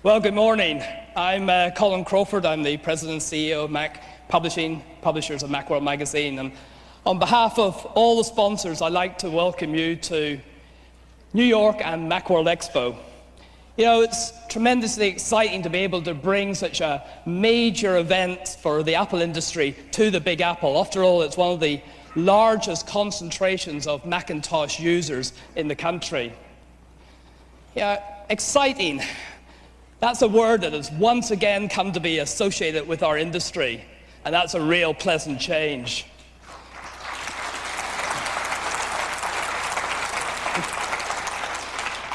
Well, good morning. I'm Colin Crawford. I'm the President and CEO of Mac Publishing, publishers of MacWorld magazine. And on behalf of all the sponsors, I'd like to welcome you to New York and MacWorld Expo. You know, it's tremendously exciting to be able to bring such a major event for the Apple industry to the Big Apple. After all, it's one of the largest concentrations of Macintosh users in the country. Yeah, exciting. That's a word that has once again come to be associated with our industry, and that's a real pleasant change.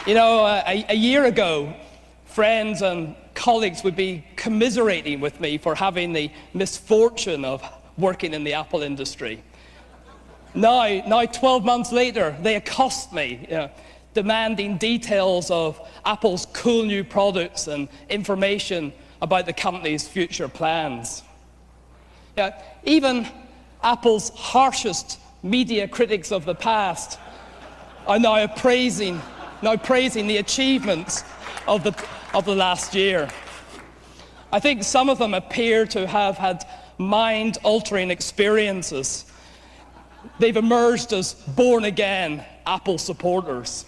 You know, a year ago, friends and colleagues would be commiserating with me for having the misfortune of working in the Apple industry. Now 12 months later, they accost me, demanding details of Apple's cool new products and information about the company's future plans. Yeah, even Apple's harshest media critics of the past are now praising the achievements of the last year. I think some of them appear to have had mind-altering experiences. They've emerged as born-again Apple supporters.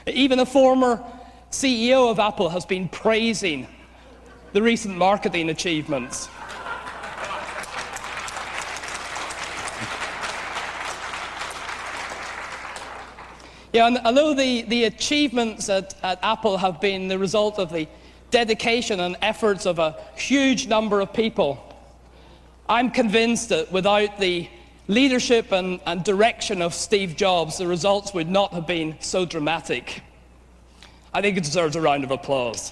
Even a former CEO of Apple has been praising the recent marketing achievements. Yeah, and although the achievements at Apple have been the result of the dedication and efforts of a huge number of people, I'm convinced that without the leadership and direction of Steve Jobs, the results would not have been so dramatic. I think it deserves a round of applause.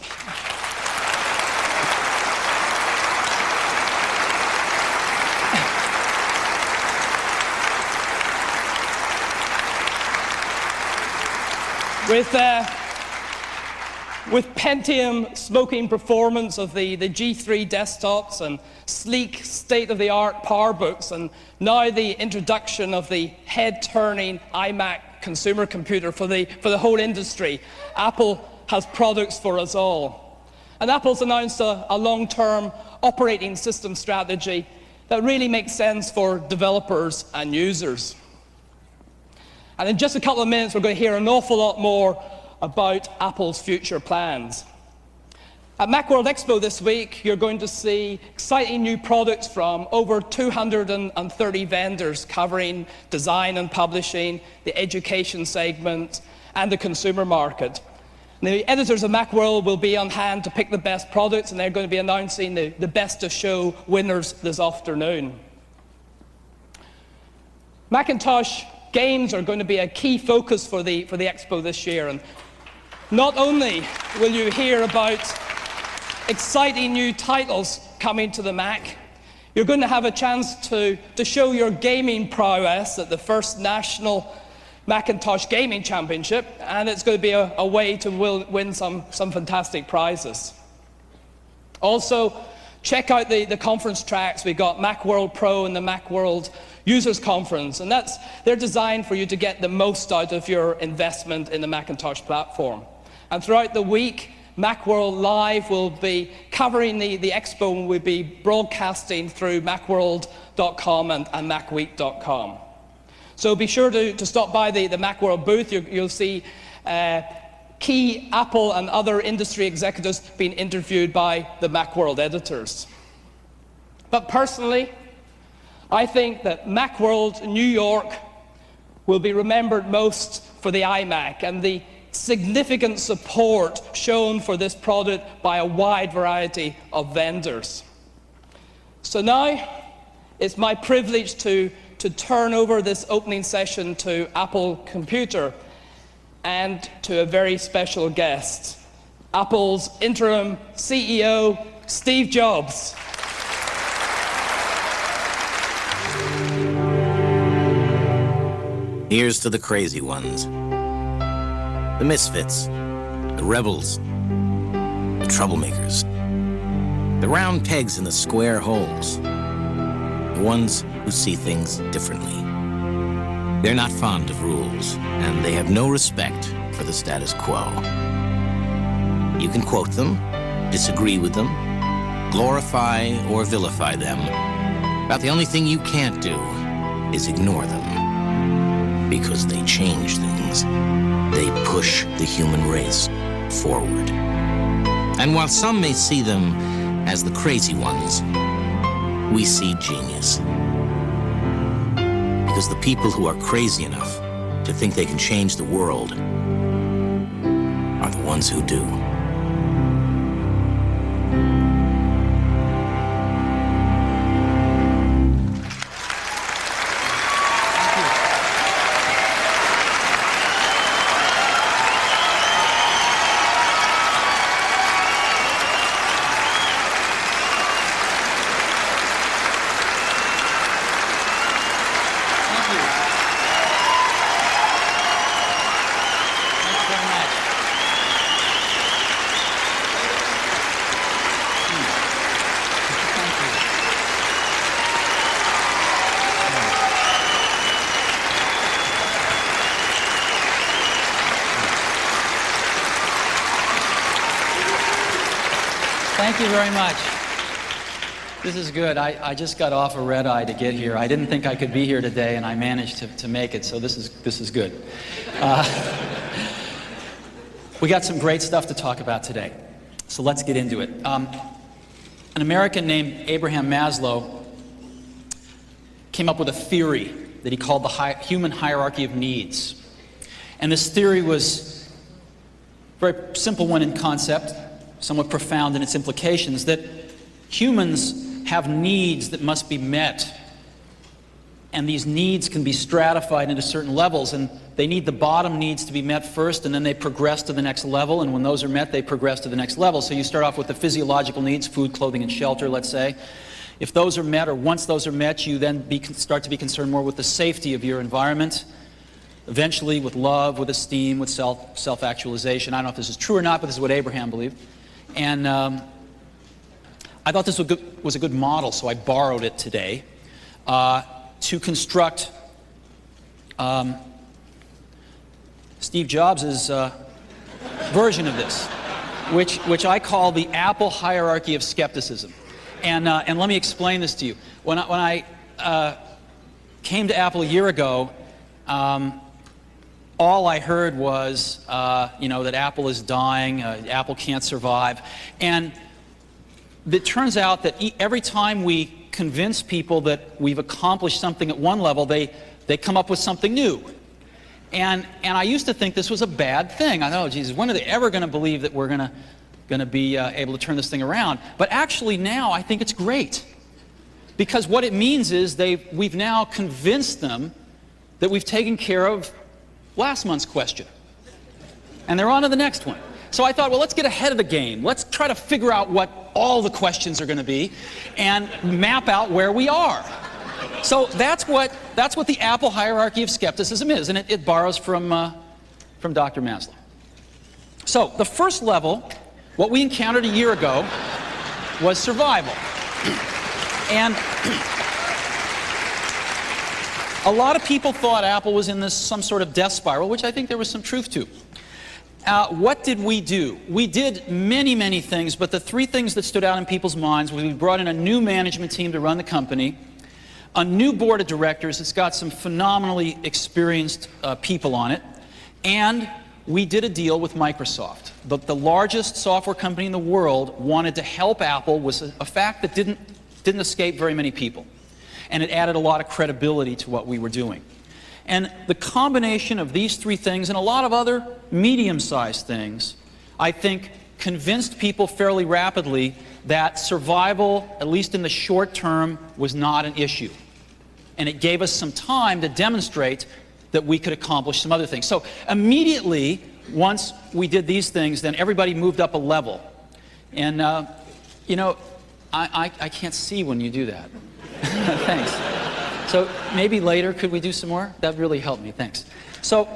With Pentium smoking performance of the G3 desktops and sleek state-of-the-art PowerBooks, and now the introduction of the head-turning iMac consumer computer for the whole industry, Apple has products for us all. And Apple's announced a long-term operating system strategy that really makes sense for developers and users. And in just a couple of minutes, we're going to hear an awful lot more about Apple's future plans. At MacWorld Expo this week, you're going to see exciting new products from over 230 vendors covering design and publishing, the education segment, and the consumer market. The editors of MacWorld will be on hand to pick the best products, and they're going to be announcing the best of show winners this afternoon. Macintosh games are going to be a key focus for the Expo this year, and not only will you hear about exciting new titles coming to the Mac, you're going to have a chance to show your gaming prowess at the first National Macintosh Gaming Championship, and it's going to be a way to win some fantastic prizes. Also, check out the conference tracks. We've got MacWorld Pro and the MacWorld Users Conference, and they're designed for you to get the most out of your investment in the Macintosh platform. And throughout the week, MacWorld Live will be covering the expo, and we'll be broadcasting through macworld.com and macweek.com. So be sure to stop by the MacWorld booth. You'll see key Apple and other industry executives being interviewed by the MacWorld editors. But personally, I think that MacWorld New York will be remembered most for the iMac and the significant support shown for this product by a wide variety of vendors. So now, it's my privilege to turn over this opening session to Apple Computer and to a very special guest, Apple's interim CEO, Steve Jobs. Here's to the crazy ones, the misfits, the rebels, the troublemakers, the round pegs in the square holes, the ones who see things differently. They're not fond of rules, and they have no respect for the status quo. You can quote them, disagree with them, glorify or vilify them. About the only thing you can't do is ignore them. Because they change things. They push the human race forward. And while some may see them as the crazy ones, we see genius. Because the people who are crazy enough to think they can change the world are the ones who do. Thank you very much. This is good. I just got off a red eye to get here. I didn't think I could be here today, and I managed to make it, so this is good. We got some great stuff to talk about today, so let's get into it. An American named Abraham Maslow came up with a theory that he called the human hierarchy of needs. And this theory was a very simple one in concept, somewhat profound in its implications, that humans have needs that must be met. And these needs can be stratified into certain levels, and they need the bottom needs to be met first, and then they progress to the next level, and when those are met, they progress to the next level. So you start off with the physiological needs, food, clothing, and shelter, let's say. If those are met, or once those are met, you then start to be concerned more with the safety of your environment, eventually with love, with esteem, with self-actualization. I don't know if this is true or not, but this is what Abraham believed. And I thought this was a good model, so I borrowed it today to construct Steve Jobs' version of this, which I call the Apple hierarchy of skepticism. And let me explain this to you. When I came to Apple a year ago, all I heard was, that Apple is dying, Apple can't survive. And it turns out that every time we convince people that we've accomplished something at one level, they come up with something new. And I used to think this was a bad thing. I thought, oh, Jesus, when are they ever going to believe that we're going to be able to turn this thing around? But actually now I think it's great. Because what it means is we've now convinced them that we've taken care of last month's question. And they're on to the next one. So I thought, well, let's get ahead of the game. Let's try to figure out what all the questions are going to be and map out where we are. So that's what the Apple hierarchy of skepticism is, and it borrows from Dr. Maslow. So the first level, what we encountered a year ago, was survival. And a lot of people thought Apple was in some sort of death spiral, which I think there was some truth to. What did we do? We did many, many things, but the three things that stood out in people's minds was we brought in a new management team to run the company, a new board of directors that's got some phenomenally experienced people on it, and we did a deal with Microsoft. The largest software company in the world wanted to help Apple was a fact that didn't escape very many people. And it added a lot of credibility to what we were doing. And the combination of these three things and a lot of other medium-sized things, I think, convinced people fairly rapidly that survival, at least in the short term, was not an issue. And it gave us some time to demonstrate that we could accomplish some other things. So immediately, once we did these things, then everybody moved up a level. And, I can't see when you do that. Thanks. So maybe later, could we do some more? That really helped me, thanks. So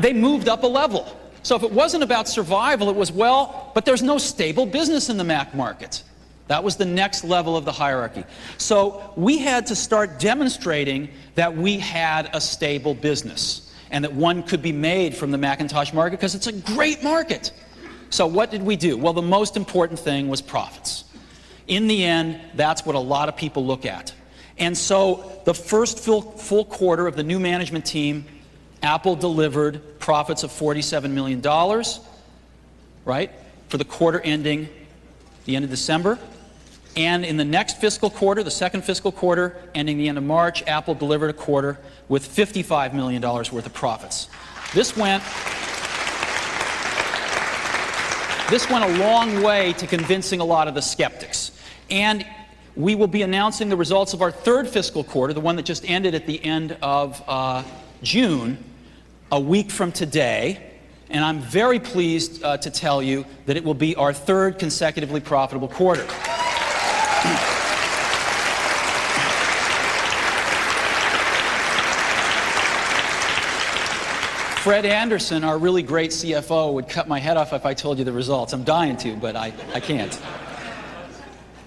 they moved up a level. So if it wasn't about survival, it was, but there's no stable business in the Mac market. That was the next level of the hierarchy. So we had to start demonstrating that we had a stable business and that one could be made from the Macintosh market because it's a great market. So what did we do? Well, the most important thing was profits. In the end, that's what a lot of people look at. And so the first full quarter of the new management team, Apple delivered profits of $47 million, right, for the quarter ending the end of December. And in the next fiscal quarter, the second fiscal quarter, ending the end of March, Apple delivered a quarter with $55 million worth of profits. This went a long way to convincing a lot of the skeptics. And we will be announcing the results of our third fiscal quarter, the one that just ended at the end of June, a week from today. And I'm very pleased to tell you that it will be our third consecutively profitable quarter. Fred Anderson, our really great CFO, would cut my head off if I told you the results. I'm dying to, but I can't.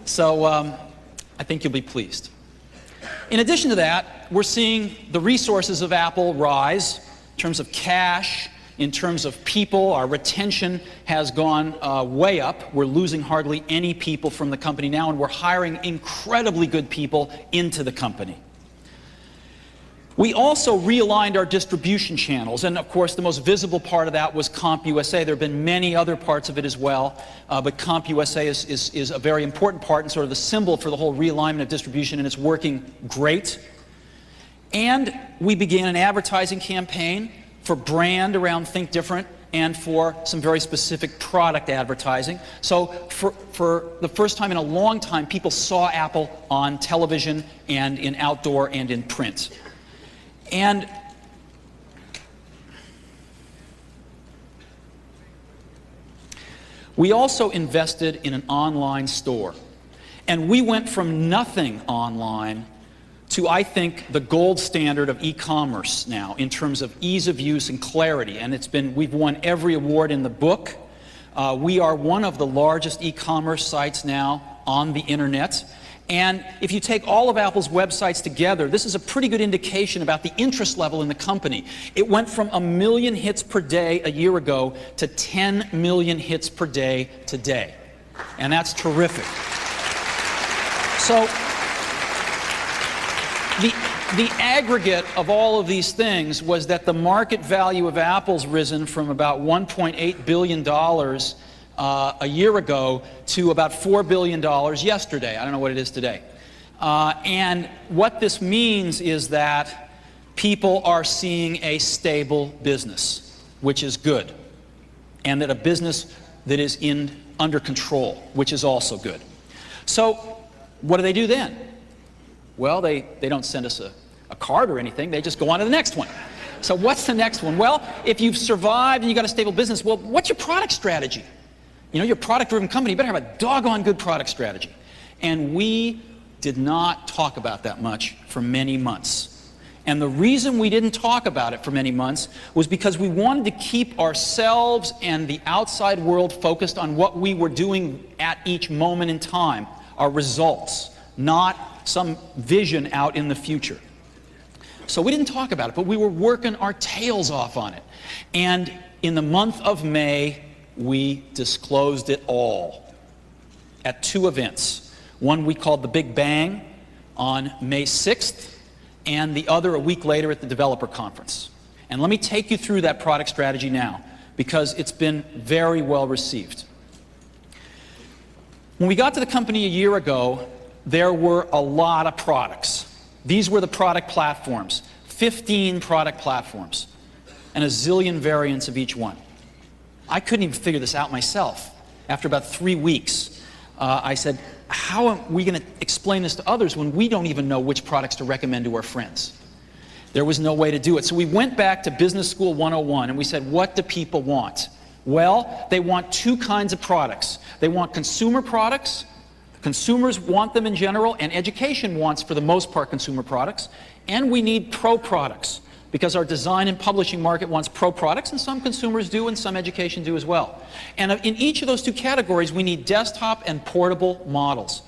So I think you'll be pleased. In addition to that, we're seeing the resources of Apple rise in terms of cash, in terms of people. Our retention has gone way up. We're losing hardly any people from the company now, and we're hiring incredibly good people into the company. We also realigned our distribution channels, and of course the most visible part of that was CompUSA. There have been many other parts of it as well, but CompUSA is a very important part and sort of the symbol for the whole realignment of distribution, and it's working great. And we began an advertising campaign for brand around Think Different and for some very specific product advertising. So for the first time in a long time, people saw Apple on television and in outdoor and in print. And we also invested in an online store. And we went from nothing online to, I think, the gold standard of e-commerce now in terms of ease of use and clarity. And we've won every award in the book. We are one of the largest e-commerce sites now on the internet. And if you take all of Apple's websites together, this is a pretty good indication about the interest level in the company. It went from 1 million hits per day a year ago to 10 million hits per day today. And that's terrific. So the aggregate of all of these things was that the market value of Apple's risen from about $1.8 billion a year ago to about $4 billion yesterday. I don't know what it is today. And what this means is that people are seeing a stable business, which is good, and that a business that is under control, which is also good. So what do then? Well, they don't send us a card or anything. They just go on to the next one. So what's the next one? Well, if you've survived and you've got a stable business, well, what's your product strategy? You know, you're a product-driven company. You better have a doggone good product strategy. And we did not talk about that much for many months. And the reason we didn't talk about it for many months was because we wanted to keep ourselves and the outside world focused on what we were doing at each moment in time, our results, not some vision out in the future. So we didn't talk about it, but we were working our tails off on it. And in the month of May, we disclosed it all at 2 events. One we called the Big Bang on May 6th, and the other a week later at the Developer Conference. And let me take you through that product strategy now, because it's been very well received. When we got to the company a year ago, there were a lot of products. These were the product platforms, 15 product platforms, and a zillion variants of each one. I couldn't even figure this out myself. After about 3 weeks, I said, how are we going to explain this to others when we don't even know which products to recommend to our friends? There was no way to do it. So we went back to Business School 101 and we said, what do people want? Well, they want 2 kinds of products. They want consumer products. Consumers want them in general, and education wants, for the most part, consumer products. And we need pro products, because our design and publishing market wants pro products, and some consumers do, and some education do as well. And in each of those 2 categories, we need desktop and portable models.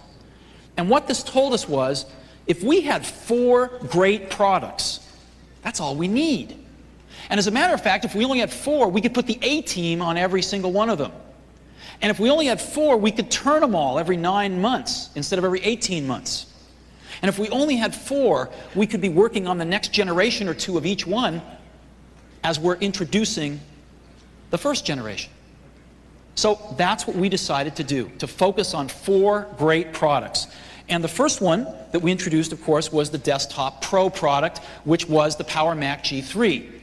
And what this told us was, if we had 4 great products, that's all we need. And as a matter of fact, if we only had 4, we could put the A-team on every single one of them. And if we only had 4, we could turn them all every 9 months instead of every 18 months. And if we only had 4, we could be working on the next generation or 2 of each one as we're introducing the first generation. So that's what we decided to do, to focus on 4 great products. And the first one that we introduced, of course, was the Desktop Pro product, which was the Power Mac G3.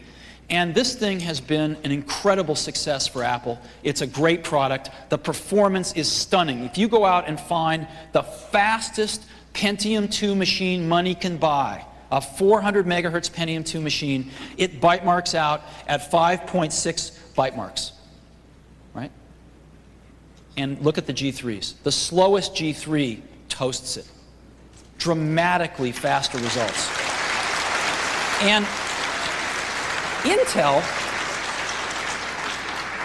And this thing has been an incredible success for Apple. It's a great product. The performance is stunning. If you go out and find the fastest Pentium 2 machine money can buy, a 400 megahertz Pentium 2 machine, it byte marks out at 5.6 byte marks, right? And look at the G3s. The slowest G3 toasts it. Dramatically faster results. And Intel,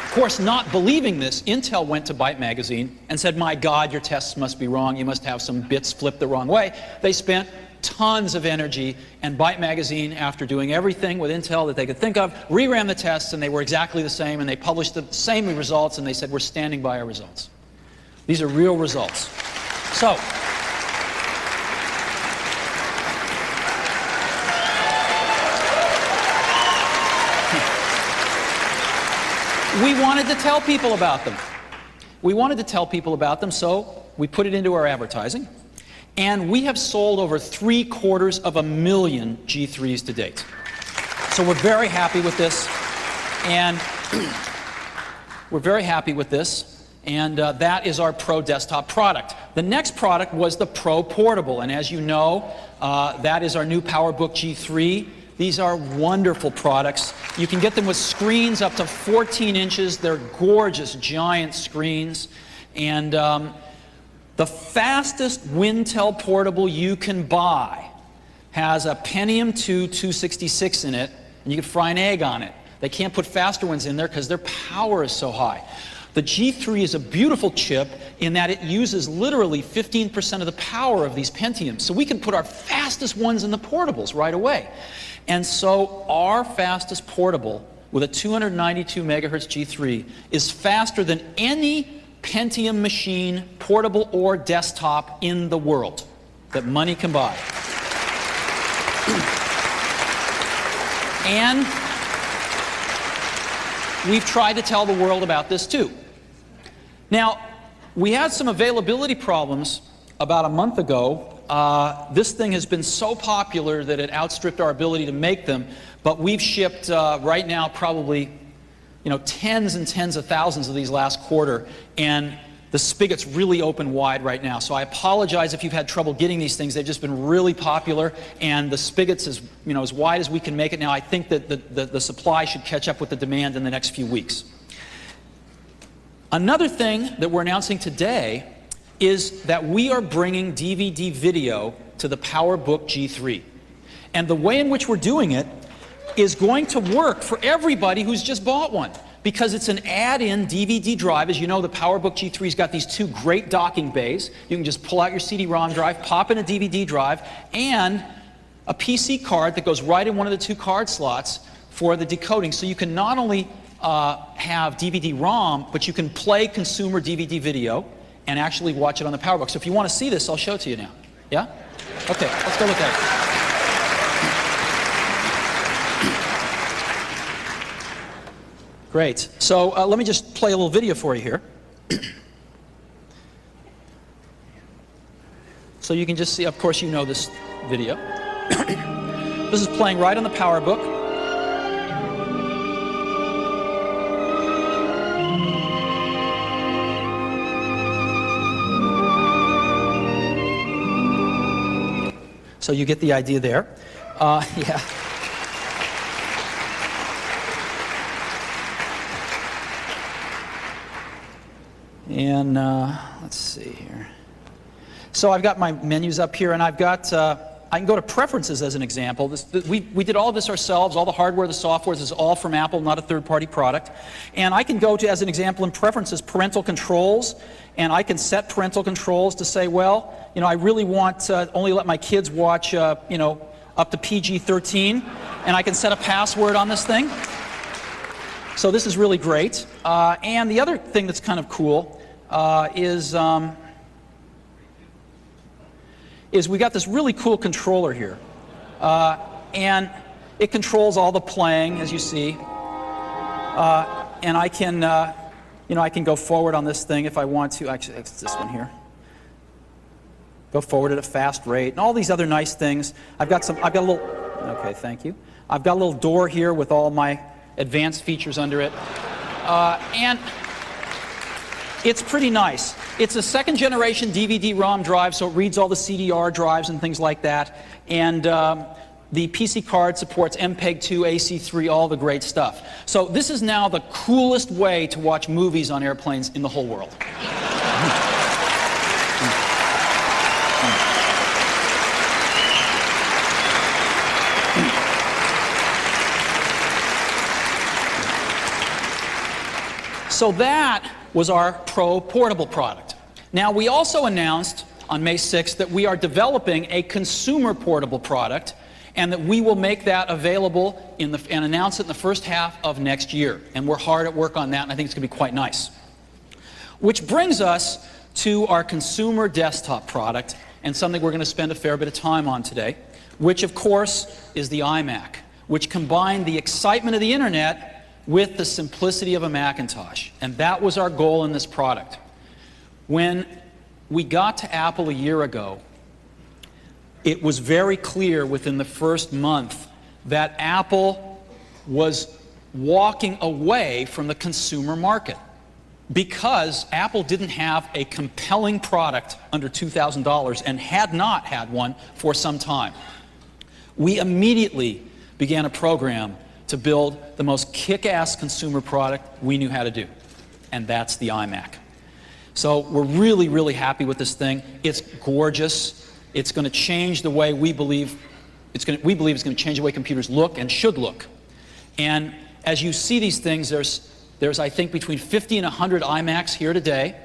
of course, not believing this, Intel went to Byte Magazine and said, my God, your tests must be wrong. You must have some bits flipped the wrong way. They spent tons of energy, and Byte Magazine, after doing everything with Intel that they could think of, reran the tests, and they were exactly the same, and they published the same results, and they said, we're standing by our results. These are real results. So, we wanted to tell people about them. We wanted to tell people about them, so we put it into our advertising. And we have sold over 750,000 G3s to date. So we're very happy with this. And that is our Pro Desktop product. The next product was the Pro Portable. And as you know, that is our new PowerBook G3. These are wonderful products. You can get them with screens up to 14 inches. They're gorgeous, giant screens. And the fastest Wintel portable you can buy has a Pentium 2 266 in it, and you can fry an egg on it. They can't put faster ones in there because their power is so high. The G3 is a beautiful chip in that it uses literally 15% of the power of these Pentiums. So we can put our fastest ones in the portables right away. And so our fastest portable with a 292 megahertz G3 is faster than any Pentium machine, portable or desktop, in the world that money can buy. And we've tried to tell the world about this too. Now, we had some availability problems about a month ago. This thing has been so popular that it outstripped our ability to make them, but we've shipped right now probably tens and tens of thousands of these last quarter, and the spigot's really open wide right now. So I apologize if you've had trouble getting these things. They've just been really popular, and the spigot's as wide as we can make it now. I think that the supply should catch up with the demand in the next few weeks. Another thing that we're announcing today is that we are bringing DVD video to the PowerBook G3. And the way in which we're doing it is going to work for everybody who's just bought one, because it's an add-in DVD drive. As you know, the PowerBook G3's got these 2 great docking bays. You can just pull out your CD-ROM drive, pop in a DVD drive, and a PC card that goes right in one of the 2 card slots for the decoding. So you can not only have DVD-ROM, but you can play consumer DVD video and actually watch it on the PowerBook. So if you want to see this, I'll show it to you now. Yeah? Okay, let's go look at it. Great. So let me just play a little video for you here. So you can just see, of course you know this video. This is playing right on the PowerBook. So you get the idea there. Yeah. And let's see here. So I've got my menus up here, and I've got, I can go to Preferences as an example. We did all this ourselves. All the hardware, the software, this is all from Apple, not a third-party product. And I can go to, as an example in Preferences, Parental Controls, and I can set parental controls to say, well, I really want to only let my kids watch, up to PG-13, and I can set a password on this thing. So this is really great. And the other thing that's kind of cool is we got this really cool controller here. And it controls all the playing, as you see. And I can, I can go forward on this thing if I want to. Actually, it's this one here. Go forward at a fast rate, and all these other nice things. I've got a little, okay, thank you. I've got a little door here with all my advanced features under it. And it's pretty nice. It's a second generation DVD-ROM drive, so it reads all the CDR drives and things like that. And the PC card supports MPEG-2, AC3, all the great stuff. So this is now the coolest way to watch movies on airplanes in the whole world. So that was our Pro portable product. Now, we also announced on May 6th that we are developing a consumer portable product, and that we will make that available and announce it in the first half of next year. And we're hard at work on that, and I think it's going to be quite nice. Which brings us to our consumer desktop product, and something we're going to spend a fair bit of time on today, which of course is the iMac, which combined the excitement of the internet with the simplicity of a Macintosh. And that was our goal in this product. When we got to Apple a year ago, it was very clear within the first month that Apple was walking away from the consumer market because Apple didn't have a compelling product under $2,000 and had not had one for some time. We immediately began a program to build the most kick-ass consumer product we knew how to do, and that's the iMac. So we're really, really happy with this thing. It's gorgeous. It's going to change the way we believe it's going to change the way computers look and should look. And as you see these things, there's I think between 50 and 100 iMacs here today.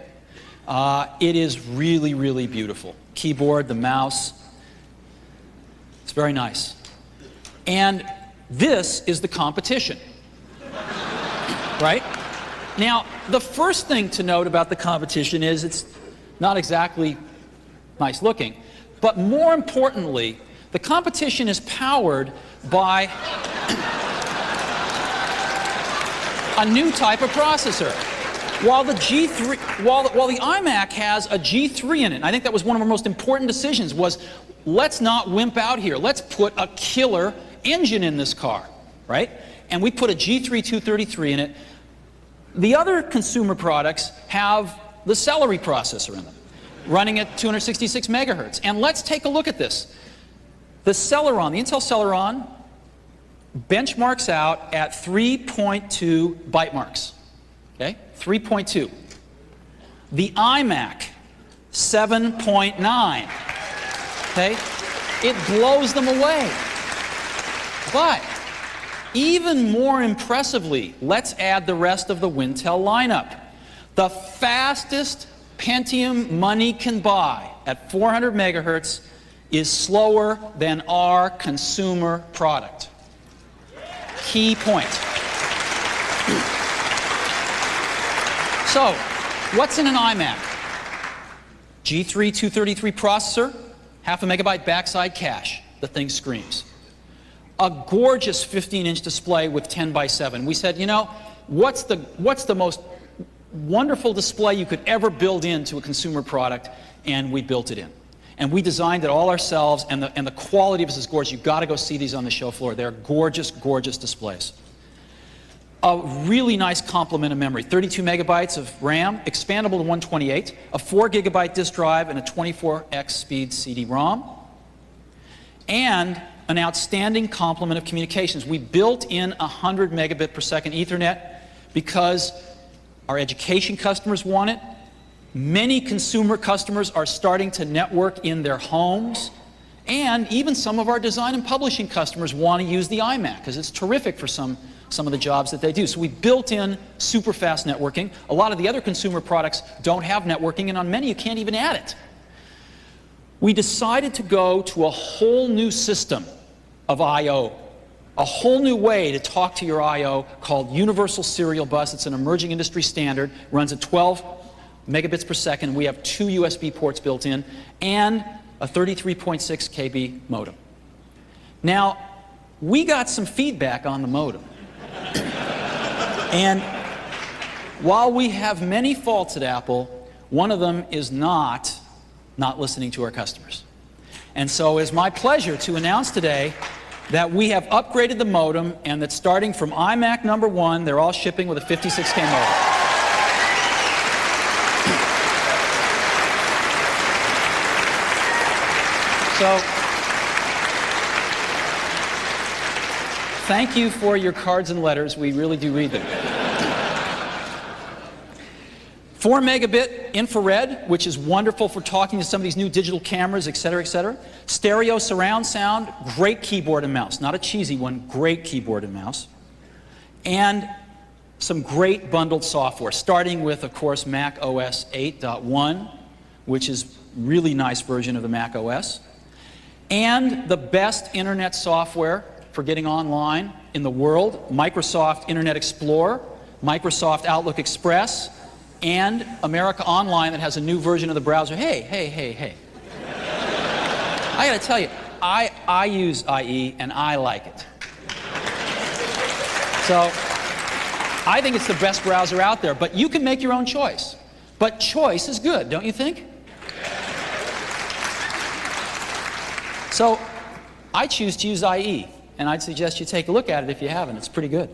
It is really, really beautiful. Keyboard, the mouse. It's very nice. And this is the competition. Right? Now, the first thing to note about the competition is it's not exactly nice looking. But more importantly, the competition is powered by a new type of processor. While the iMac has a G3 in it, and I think that was one of our most important decisions, was let's not wimp out here. Let's put a killer engine in this car, right? And we put a G3 233 in it. The other consumer products have the Celery processor in them, running at 266 megahertz. And let's take a look at this. The Celeron, the Intel Celeron, benchmarks out at 3.2 byte marks. Okay? 3.2. The iMac, 7.9. Okay? It blows them away. But even more impressively, let's add the rest of the Wintel lineup. The fastest Pentium money can buy at 400 megahertz is slower than our consumer product. Key point. So, what's in an iMac? G3 233 processor, half a megabyte backside cache. The thing screams. A gorgeous 15-inch display with 10 by 7. We said, you know, what's the most wonderful display you could ever build into a consumer product? And we built it in. And we designed it all ourselves, and the quality of it is gorgeous. You've got to go see these on the show floor. They're gorgeous, gorgeous displays. A really nice complement of memory. 32 megabytes of RAM, expandable to 128, a 4 gigabyte disk drive, and a 24x speed CD-ROM. And an outstanding complement of communications. We built in 100 megabit per second Ethernet because our education customers want it. Many consumer customers are starting to network in their homes. And even some of our design and publishing customers want to use the iMac because it's terrific for some of the jobs that they do. So we built in super fast networking. A lot of the other consumer products don't have networking, and on many you can't even add it. We decided to go to a whole new system of I/O, a whole new way to talk to your I/O called Universal Serial Bus. It's an emerging industry standard, runs at 12 megabits per second. We have 2 USB ports built in and a 33.6 KB modem. Now, we got some feedback on the modem. And while we have many faults at Apple, one of them is not listening to our customers. And so it's my pleasure to announce today that we have upgraded the modem, and that starting from iMac #1, they're all shipping with a 56K modem. So, thank you for your cards and letters. We really do read them. 4 megabit infrared, which is wonderful for talking to some of these new digital cameras, et cetera, et cetera. Stereo surround sound, great keyboard and mouse. Not a cheesy one, great keyboard and mouse. And some great bundled software, starting with, of course, Mac OS 8.1, which is a really nice version of the Mac OS. And the best internet software for getting online in the world, Microsoft Internet Explorer, Microsoft Outlook Express, and America Online that has a new version of the browser. Hey. I gotta tell you, I use IE and I like it. So, I think it's the best browser out there, but you can make your own choice. But choice is good, don't you think? So, I choose to use IE, and I'd suggest you take a look at it if you haven't. It's pretty good.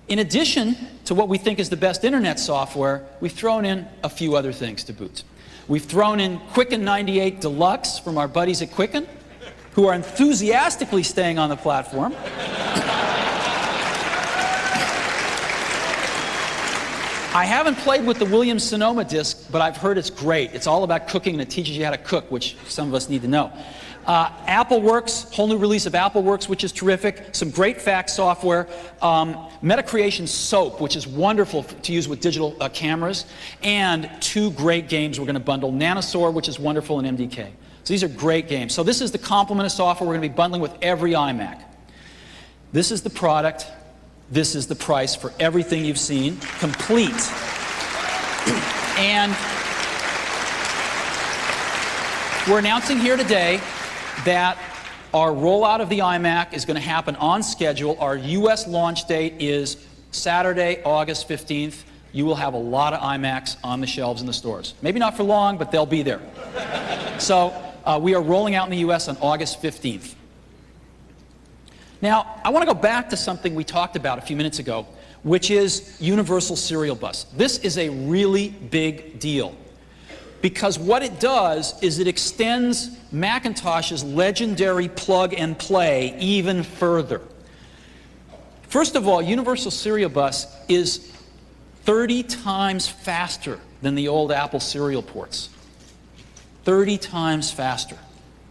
In addition to what we think is the best internet software, we've thrown in a few other things to boot. We've thrown in Quicken 98 Deluxe from our buddies at Quicken, who are enthusiastically staying on the platform. I haven't played with the Williams-Sonoma disc, but I've heard it's great. It's all about cooking, and it teaches you how to cook, which some of us need to know. AppleWorks, whole new release of AppleWorks, which is terrific. Some great fax software. Metacreation Soap, which is wonderful to use with digital cameras. And 2 great games we're going to bundle. Nanosaur, which is wonderful, and MDK. So these are great games. So this is the complement of software we're going to be bundling with every iMac. This is the product. This is the price for everything you've seen. Complete. And we're announcing here today that our rollout of the iMac is going to happen on schedule. Our US launch date is Saturday, August 15th. You will have a lot of iMacs on the shelves in the stores. Maybe not for long, but they'll be there. So we are rolling out in the US on August 15th. Now, I want to go back to something we talked about a few minutes ago, which is Universal Serial Bus. This is a really big deal, because what it does is it extends Macintosh's legendary plug and play even further. First of all, Universal Serial Bus is 30 times faster than the old Apple serial ports. 30 times faster.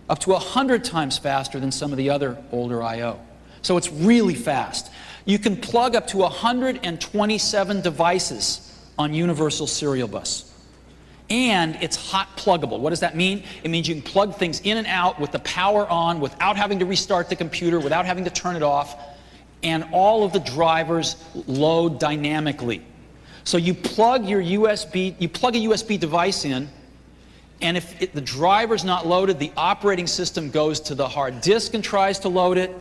Up to 100 times faster than some of the other older I/O. So it's really fast. You can plug up to 127 devices on Universal Serial Bus. And it's hot pluggable. What does that mean? It means you can plug things in and out with the power on without having to restart the computer, without having to turn it off, and all of the drivers load dynamically. So you plug a USB device in, and if the driver's not loaded, the operating system goes to the hard disk and tries to load it.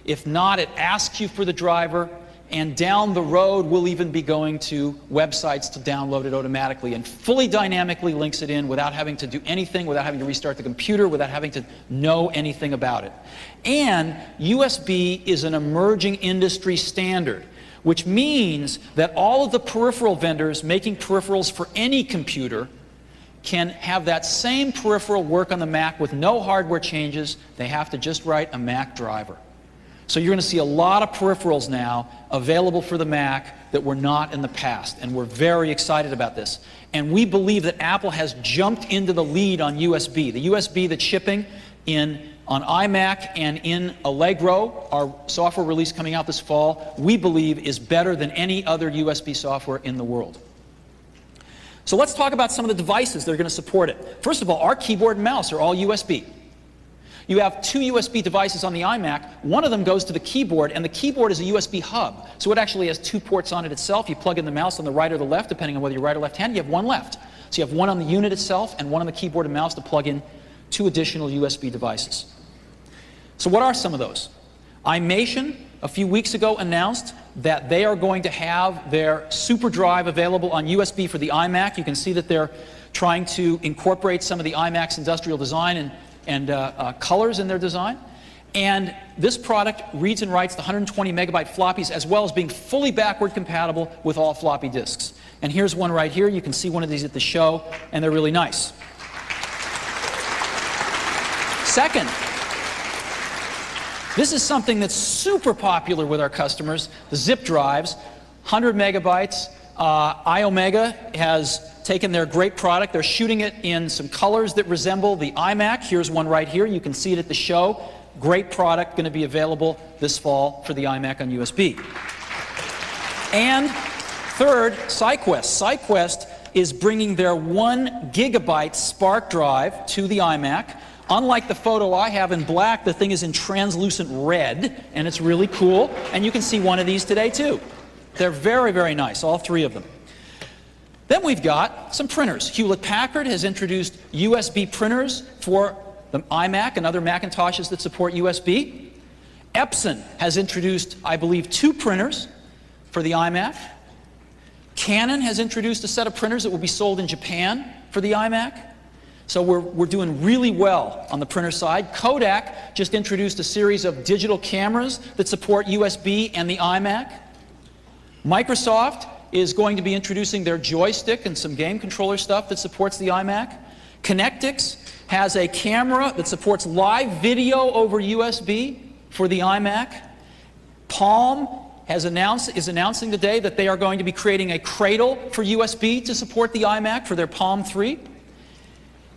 If not, it asks you for the driver, and down the road we'll even be going to websites to download it automatically, and fully dynamically links it in without having to do anything, without having to restart the computer, without having to know anything about it. And USB is an emerging industry standard, which means that all of the peripheral vendors making peripherals for any computer can have that same peripheral work on the Mac with no hardware changes. They have to just write a Mac driver. So you're going to see a lot of peripherals now available for the Mac that were not in the past, and we're very excited about this. And we believe that Apple has jumped into the lead on USB. The USB that's shipping on iMac and in Allegro, our software release coming out this fall, we believe is better than any other USB software in the world. So let's talk about some of the devices that are going to support it. First of all, our keyboard and mouse are all USB. You have two USB devices on the iMac. One of them goes to the keyboard, and the keyboard is a USB hub. So it actually has two ports on it itself. You plug in the mouse on the right or the left, depending on whether you're right or left-handed. You have one left. So you have one on the unit itself and one on the keyboard and mouse to plug in two additional USB devices. So what are some of those? iMation, a few weeks ago, announced that they are going to have their super drive available on USB for the iMac. You can see that they're trying to incorporate some of the iMac's industrial design and colors in their design. And this product reads and writes the 120 megabyte floppies, as well as being fully backward compatible with all floppy disks. And here's one right here. You can see one of these at the show, and they're really nice. Second, this is something that's super popular with our customers, the zip drives, 100 megabytes. iOmega has taken their great product. They're shooting it in some colors that resemble the iMac. Here's one right here. You can see it at the show. Great product, going to be available this fall for the iMac on USB. And third, SiQuest. SiQuest is bringing their 1 gigabyte Spark drive to the iMac. Unlike the photo I have in black, the thing is in translucent red, and it's really cool. And you can see one of these today, too. They're very, very nice, all three of them. Then we've got some printers. Hewlett-Packard has introduced USB printers for the iMac and other Macintoshes that support USB. Epson has introduced, I believe, 2 printers for the iMac. Canon has introduced a set of printers that will be sold in Japan for the iMac. So we're doing really well on the printer side. Kodak just introduced a series of digital cameras that support USB and the iMac. Microsoft is going to be introducing their joystick and some game controller stuff that supports the iMac. Connectix has a camera that supports live video over USB for the iMac. Palm is announcing today that they are going to be creating a cradle for USB to support the iMac for their Palm 3.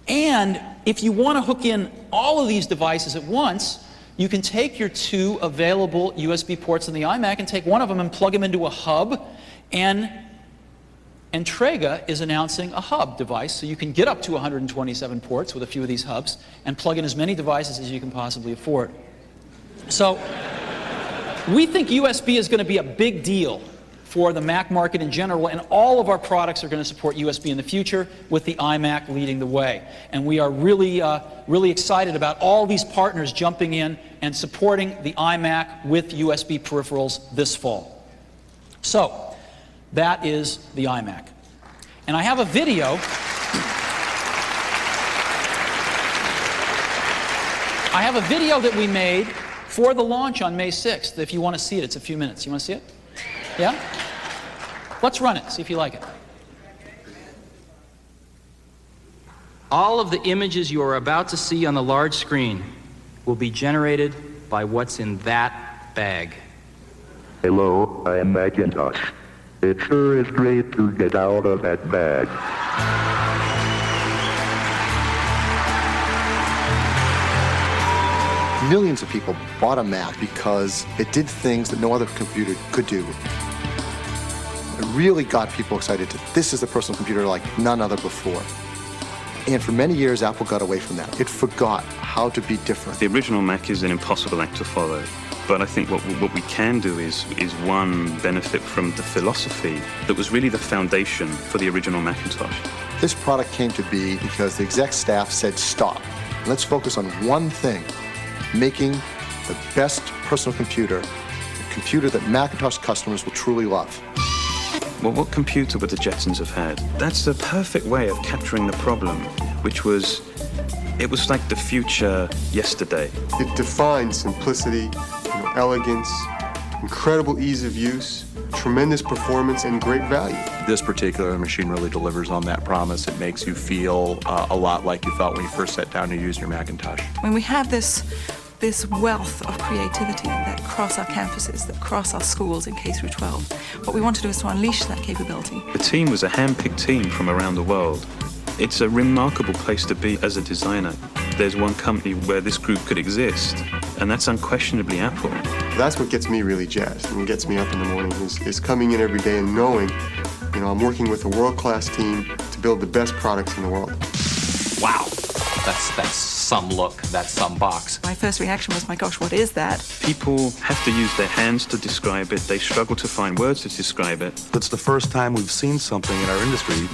And if you want to hook in all of these devices at once, you can take your 2 available USB ports in the iMac and take one of them and plug them into a hub. And Entrega is announcing a hub device, so you can get up to 127 ports with a few of these hubs and plug in as many devices as you can possibly afford. So we think USB is going to be a big deal for the Mac market in general, and all of our products are going to support USB in the future, with the iMac leading the way. And we are really, really excited about all these partners jumping in and supporting the iMac with USB peripherals this fall. So that is the iMac. And I have a video. I have a video that we made for the launch on May 6th. If you want to see it, it's a few minutes. You want to see it? Yeah? Let's run it, see if you like it. All of the images you are about to see on the large screen will be generated by what's in that bag. Hello, I am Macintosh. It sure is great to get out of that bag. Millions of people bought a Mac because it did things that no other computer could do. It really got people excited to, this is a personal computer like none other before. And for many years, Apple got away from that. It forgot how to be different. The original Mac is an impossible act to follow. But I think what we can do is one, benefit from the philosophy that was really the foundation for the original Macintosh. This product came to be because the exec staff said, stop. Let's focus on one thing, making the best personal computer, a computer that Macintosh customers will truly love. Well, what computer would the Jetsons have had? That's the perfect way of capturing the problem, which was, it was like the future yesterday. It defined simplicity, elegance, incredible ease of use, tremendous performance, and great value. This particular machine really delivers on that promise. It makes you feel a lot like you felt when you first sat down to use your Macintosh. When we have this wealth of creativity that cross our campuses, that cross our schools in K through 12, what we want to do is to unleash that capability. The team was a hand-picked team from around the world. It's a remarkable place to be as a designer. There's one company where this group could exist, and that's unquestionably Apple. That's what gets me really jazzed and gets me up in the morning is coming in every day and knowing, I'm working with a world-class team to build the best products in the world. Wow. That's some look, that's some box. My first reaction was, my gosh, what is that? People have to use their hands to describe it. They struggle to find words to describe it. It's the first time we've seen something in our industry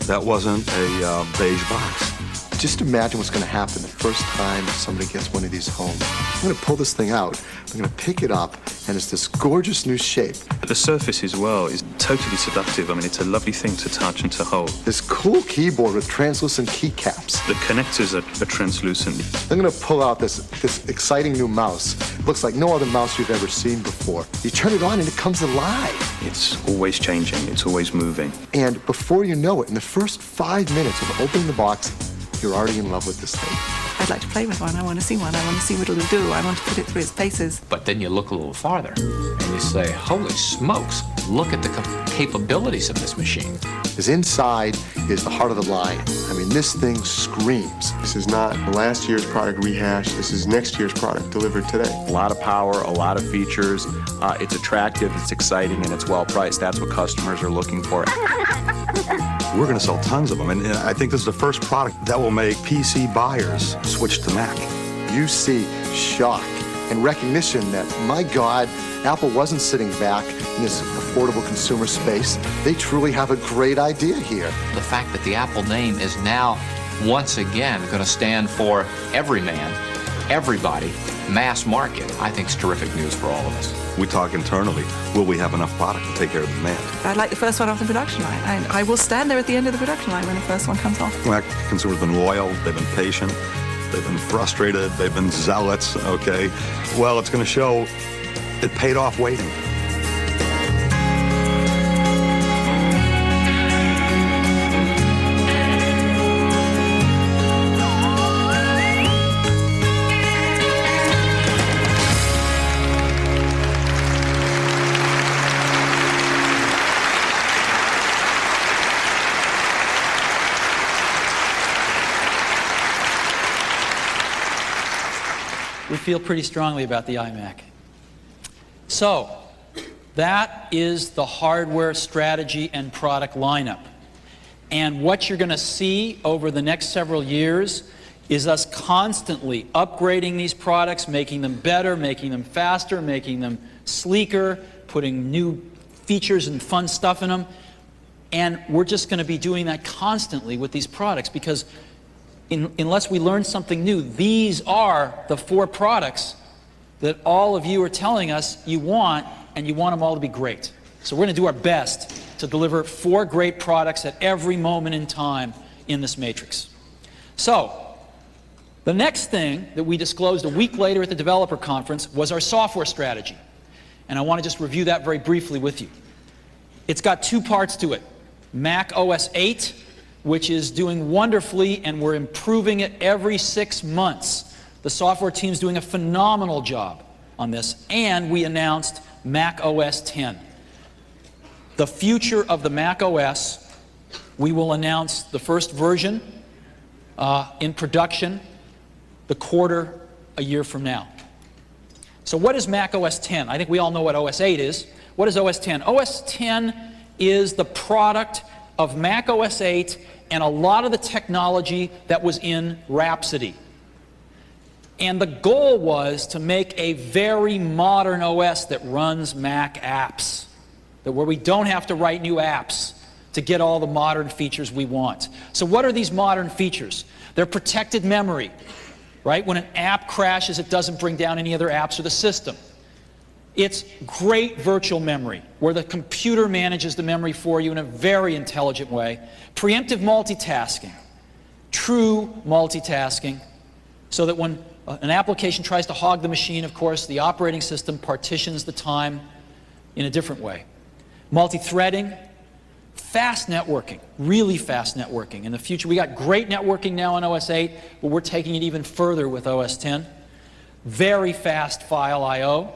that wasn't a beige box. Just imagine what's going to happen the first time somebody gets one of these home. I'm going to pull this thing out, I'm going to pick it up, and it's this gorgeous new shape. The surface as well is totally seductive. I mean, it's a lovely thing to touch and to hold. This cool keyboard with translucent keycaps. The connectors are translucent. I'm going to pull out this exciting new mouse. It looks like no other mouse you've ever seen before. You turn it on and it comes alive. It's always changing. It's always moving. And before you know it, in the first 5 minutes of opening the box, you're already in love with this thing. I'd like to play with one. I want to see one. I want to see what it'll do. I want to put it through its paces. But then you look a little farther and you say, holy smokes, look at the capabilities of this machine. Because inside is the heart of the lion. I mean, this thing screams. This is not last year's product rehashed. This is next year's product delivered today. A lot of power, a lot of features. It's attractive, it's exciting, and it's well priced. That's what customers are looking for. We're going to sell tons of them, and I think this is the first product that will make PC buyers switch to Mac. You see shock and recognition that, my God, Apple wasn't sitting back in this affordable consumer space. They truly have a great idea here. The fact that the Apple name is now once again going to stand for every man, everybody, mass market, I think is terrific news for all of us. We talk internally, will we have enough product to take care of the demand? I'd like the first one off the production line. I will stand there at the end of the production line when the first one comes off. Mac consumers have been loyal, they've been patient, they've been frustrated, they've been zealots, okay? Well, it's going to show it paid off waiting. We feel pretty strongly about the iMac. So, that is the hardware strategy and product lineup. And what you're going to see over the next several years is us constantly upgrading these products, making them better, making them faster, making them sleeker, putting new features and fun stuff in them. And we're just going to be doing that constantly with these products because unless we learn something new, these are the 4 products that all of you are telling us you want, and you want them all to be great. So we're going to do our best to deliver 4 great products at every moment in time in this matrix. So, the next thing that we disclosed a week later at the developer conference was our software strategy. And I want to just review that very briefly with you. It's got 2 parts to it. Mac OS 8, which is doing wonderfully, and we're improving it every 6 months. The software team's doing a phenomenal job on this, and we announced Mac OS 10. The future of the Mac OS, we will announce the first version in production the quarter a year from now. So what is Mac OS 10? I think we all know what OS 8 is. What is OS 10? OS 10 is the product of Mac OS 8 and a lot of the technology that was in Rhapsody. And the goal was to make a very modern OS that runs Mac apps, where we don't have to write new apps to get all the modern features we want. So what are these modern features? They're protected memory, right? When an app crashes, it doesn't bring down any other apps or the system. It's great virtual memory, where the computer manages the memory for you in a very intelligent way. Preemptive multitasking, true multitasking, so that when an application tries to hog the machine, of course, the operating system partitions the time in a different way. Multi-threading, fast networking, really fast networking. In the future, we got great networking now on OS 8, but we're taking it even further with OS 10. Very fast file I/O.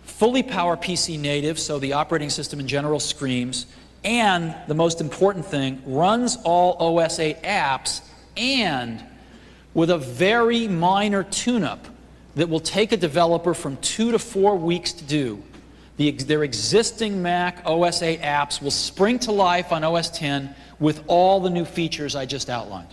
Fully PowerPC native, so the operating system in general screams. And the most important thing, runs all OS 8 apps, and with a very minor tune-up that will take a developer from 2 to 4 weeks to do. Their existing Mac OS 8 apps will spring to life on OS 10 with all the new features I just outlined.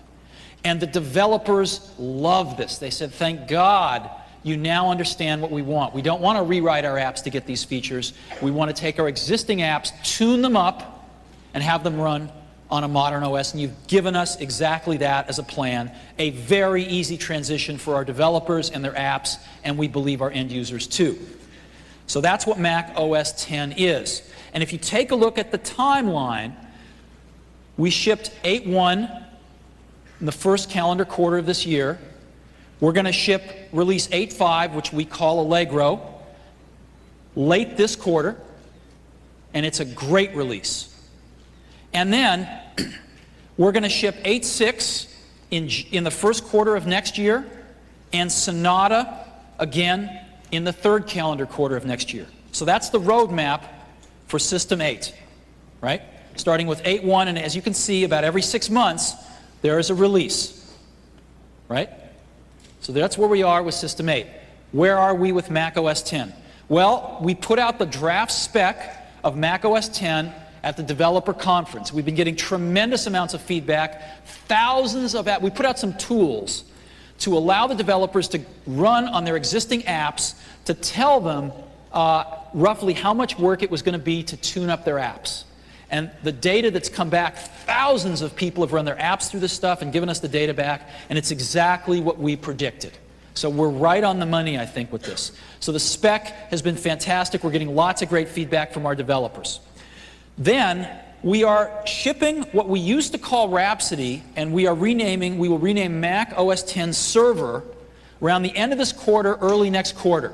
And the developers love this. They said, thank God you now understand what we want. We don't want to rewrite our apps to get these features. We want to take our existing apps, tune them up, and have them run on a modern OS. And you've given us exactly that as a plan. A very easy transition for our developers and their apps, and we believe our end users too. So that's what Mac OS X is. And if you take a look at the timeline, we shipped 8.1 in the first calendar quarter of this year. We're going to ship release 8.5, which we call Allegro, late this quarter, and it's a great release. And then we're going to ship 8.6 in the first quarter of next year, and Sonata again in the third calendar quarter of next year. So that's the roadmap for System 8, right? Starting with 8.1, and as you can see, about every 6 months, there is a release, right? So that's where we are with System 8. Where are we with Mac OS X? Well, we put out the draft spec of Mac OS X at the developer conference. We've been getting tremendous amounts of feedback, thousands of apps. We put out some tools to allow the developers to run on their existing apps, to tell them roughly how much work it was going to be to tune up their apps. And the data that's come back, thousands of people have run their apps through this stuff and given us the data back, and it's exactly what we predicted. So we're right on the money, I think, with this. So the spec has been fantastic. We're getting lots of great feedback from our developers. Then we are shipping what we used to call Rhapsody, and we will rename Mac OS X Server around the end of this quarter, early next quarter.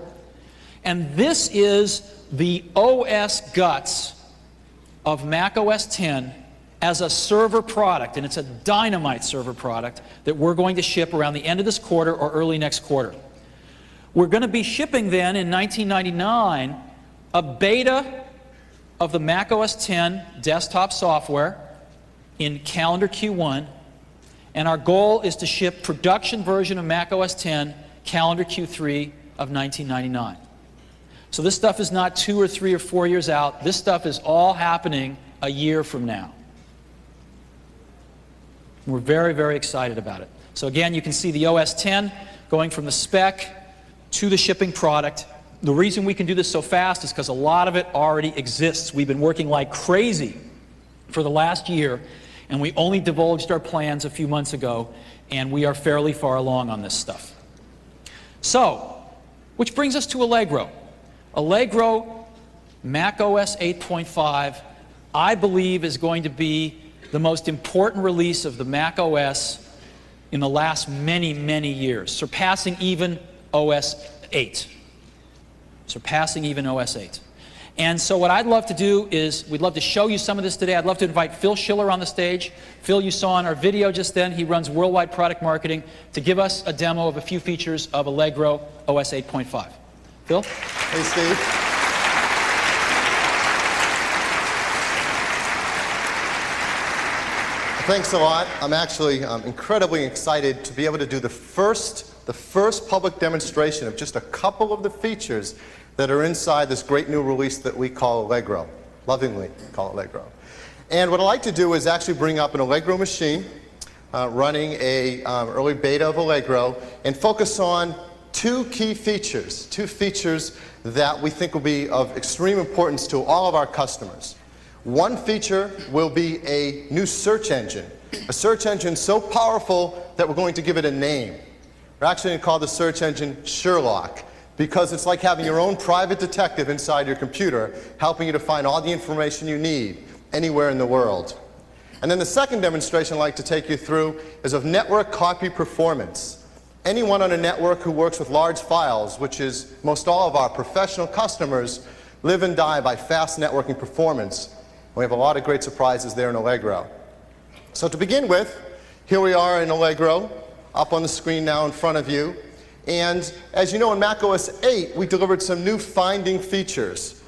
And this is the OS guts of Mac OS X as a server product, and it's a dynamite server product that we're going to ship around the end of this quarter or early next quarter. We're going to be shipping then in 1999 a beta of the Mac OS X desktop software in calendar Q1, and our goal is to ship production version of Mac OS X calendar Q3 of 1999. So this stuff is not 2 or 3 or 4 years out. This stuff is all happening a year from now. We're very, very excited about it. So again, you can see the OS X going from the spec to the shipping product. The reason we can do this so fast is because a lot of it already exists. We've been working like crazy for the last year, and we only divulged our plans a few months ago, and we are fairly far along on this stuff. So, which brings us to Allegro. Allegro, Mac OS 8.5, I believe is going to be the most important release of the Mac OS in the last many, many years, surpassing even OS 8. Surpassing even OS 8. And so what I'd love to do is, we'd love to show you some of this today. I'd love to invite Phil Schiller on the stage. Phil, you saw in our video just then, he runs worldwide product marketing, to give us a demo of a few features of Allegro OS 8.5. Phil? Hey, Steve. Thanks a lot. I'm actually incredibly excited to be able to do the first public demonstration of just a couple of the features that are inside this great new release that we call Allegro, lovingly call Allegro. And what I'd like to do is actually bring up an Allegro machine running a early beta of Allegro and focus on two key features, that we think will be of extreme importance to all of our customers. One feature will be a new search engine, a search engine so powerful that we're going to give it a name. We're actually going to call the search engine Sherlock, because it's like having your own private detective inside your computer, helping you to find all the information you need anywhere in the world. And then the second demonstration I'd like to take you through is of network copy performance. Anyone on a network who works with large files, which is most all of our professional customers, live and die by fast networking performance. We have a lot of great surprises there in Allegro. So to begin with, here we are in Allegro, up on the screen now in front of you. And as you know, in Mac OS 8, we delivered some new finding features.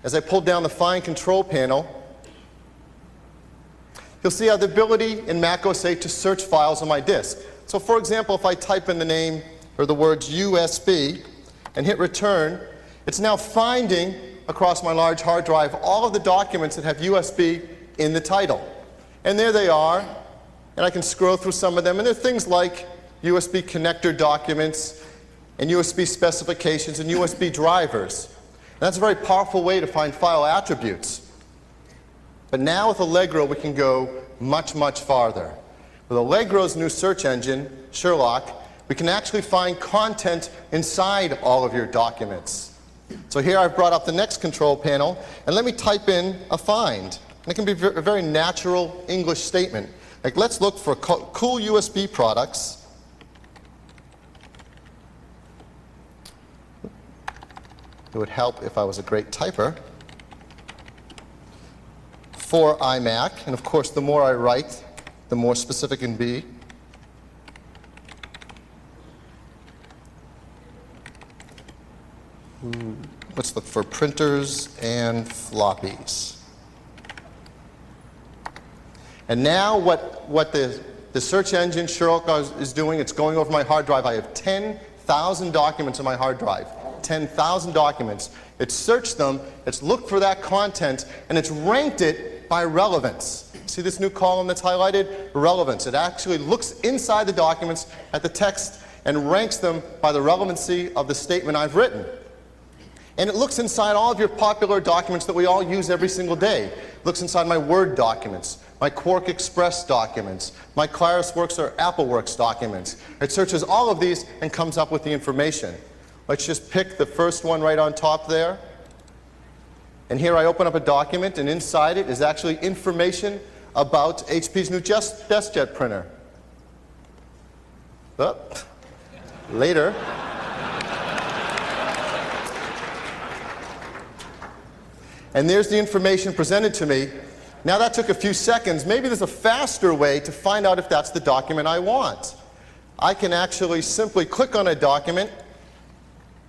As I pulled down the Find Control panel, you'll see I have the ability in Mac OS 8 to search files on my disk. So for example, if I type in the name or the words USB and hit return, it's now finding across my large hard drive all of the documents that have USB in the title. And there they are, and I can scroll through some of them, and there are things like USB connector documents and USB specifications and USB drivers. And that's a very powerful way to find file attributes. But now with Allegro, we can go much, much farther. With Allegro's new search engine, Sherlock, we can actually find content inside all of your documents. So here I've brought up the next control panel, and let me type in a find. And it can be a very natural English statement. Like, let's look for cool USB products. It would help if I was a great typer. For iMac, and of course the more I write, the more specific it can be. Let's look for printers and floppies. And now what the search engine Sherlock is doing, it's going over my hard drive. I have 10,000 documents on my hard drive. 10,000 documents. It's searched them, it's looked for that content, and it's ranked it by relevance. See this new column that's highlighted? Relevance. It actually looks inside the documents at the text and ranks them by the relevancy of the statement I've written. And it looks inside all of your popular documents that we all use every single day. It looks inside my Word documents, my Quark Express documents, my ClarisWorks or AppleWorks documents. It searches all of these and comes up with the information. Let's just pick the first one right on top there. And here I open up a document, and inside it is actually information about HP's new DeskJet printer. Oh, later. And there's the information presented to me. Now that took a few seconds. Maybe there's a faster way to find out if that's the document I want. I can actually simply click on a document,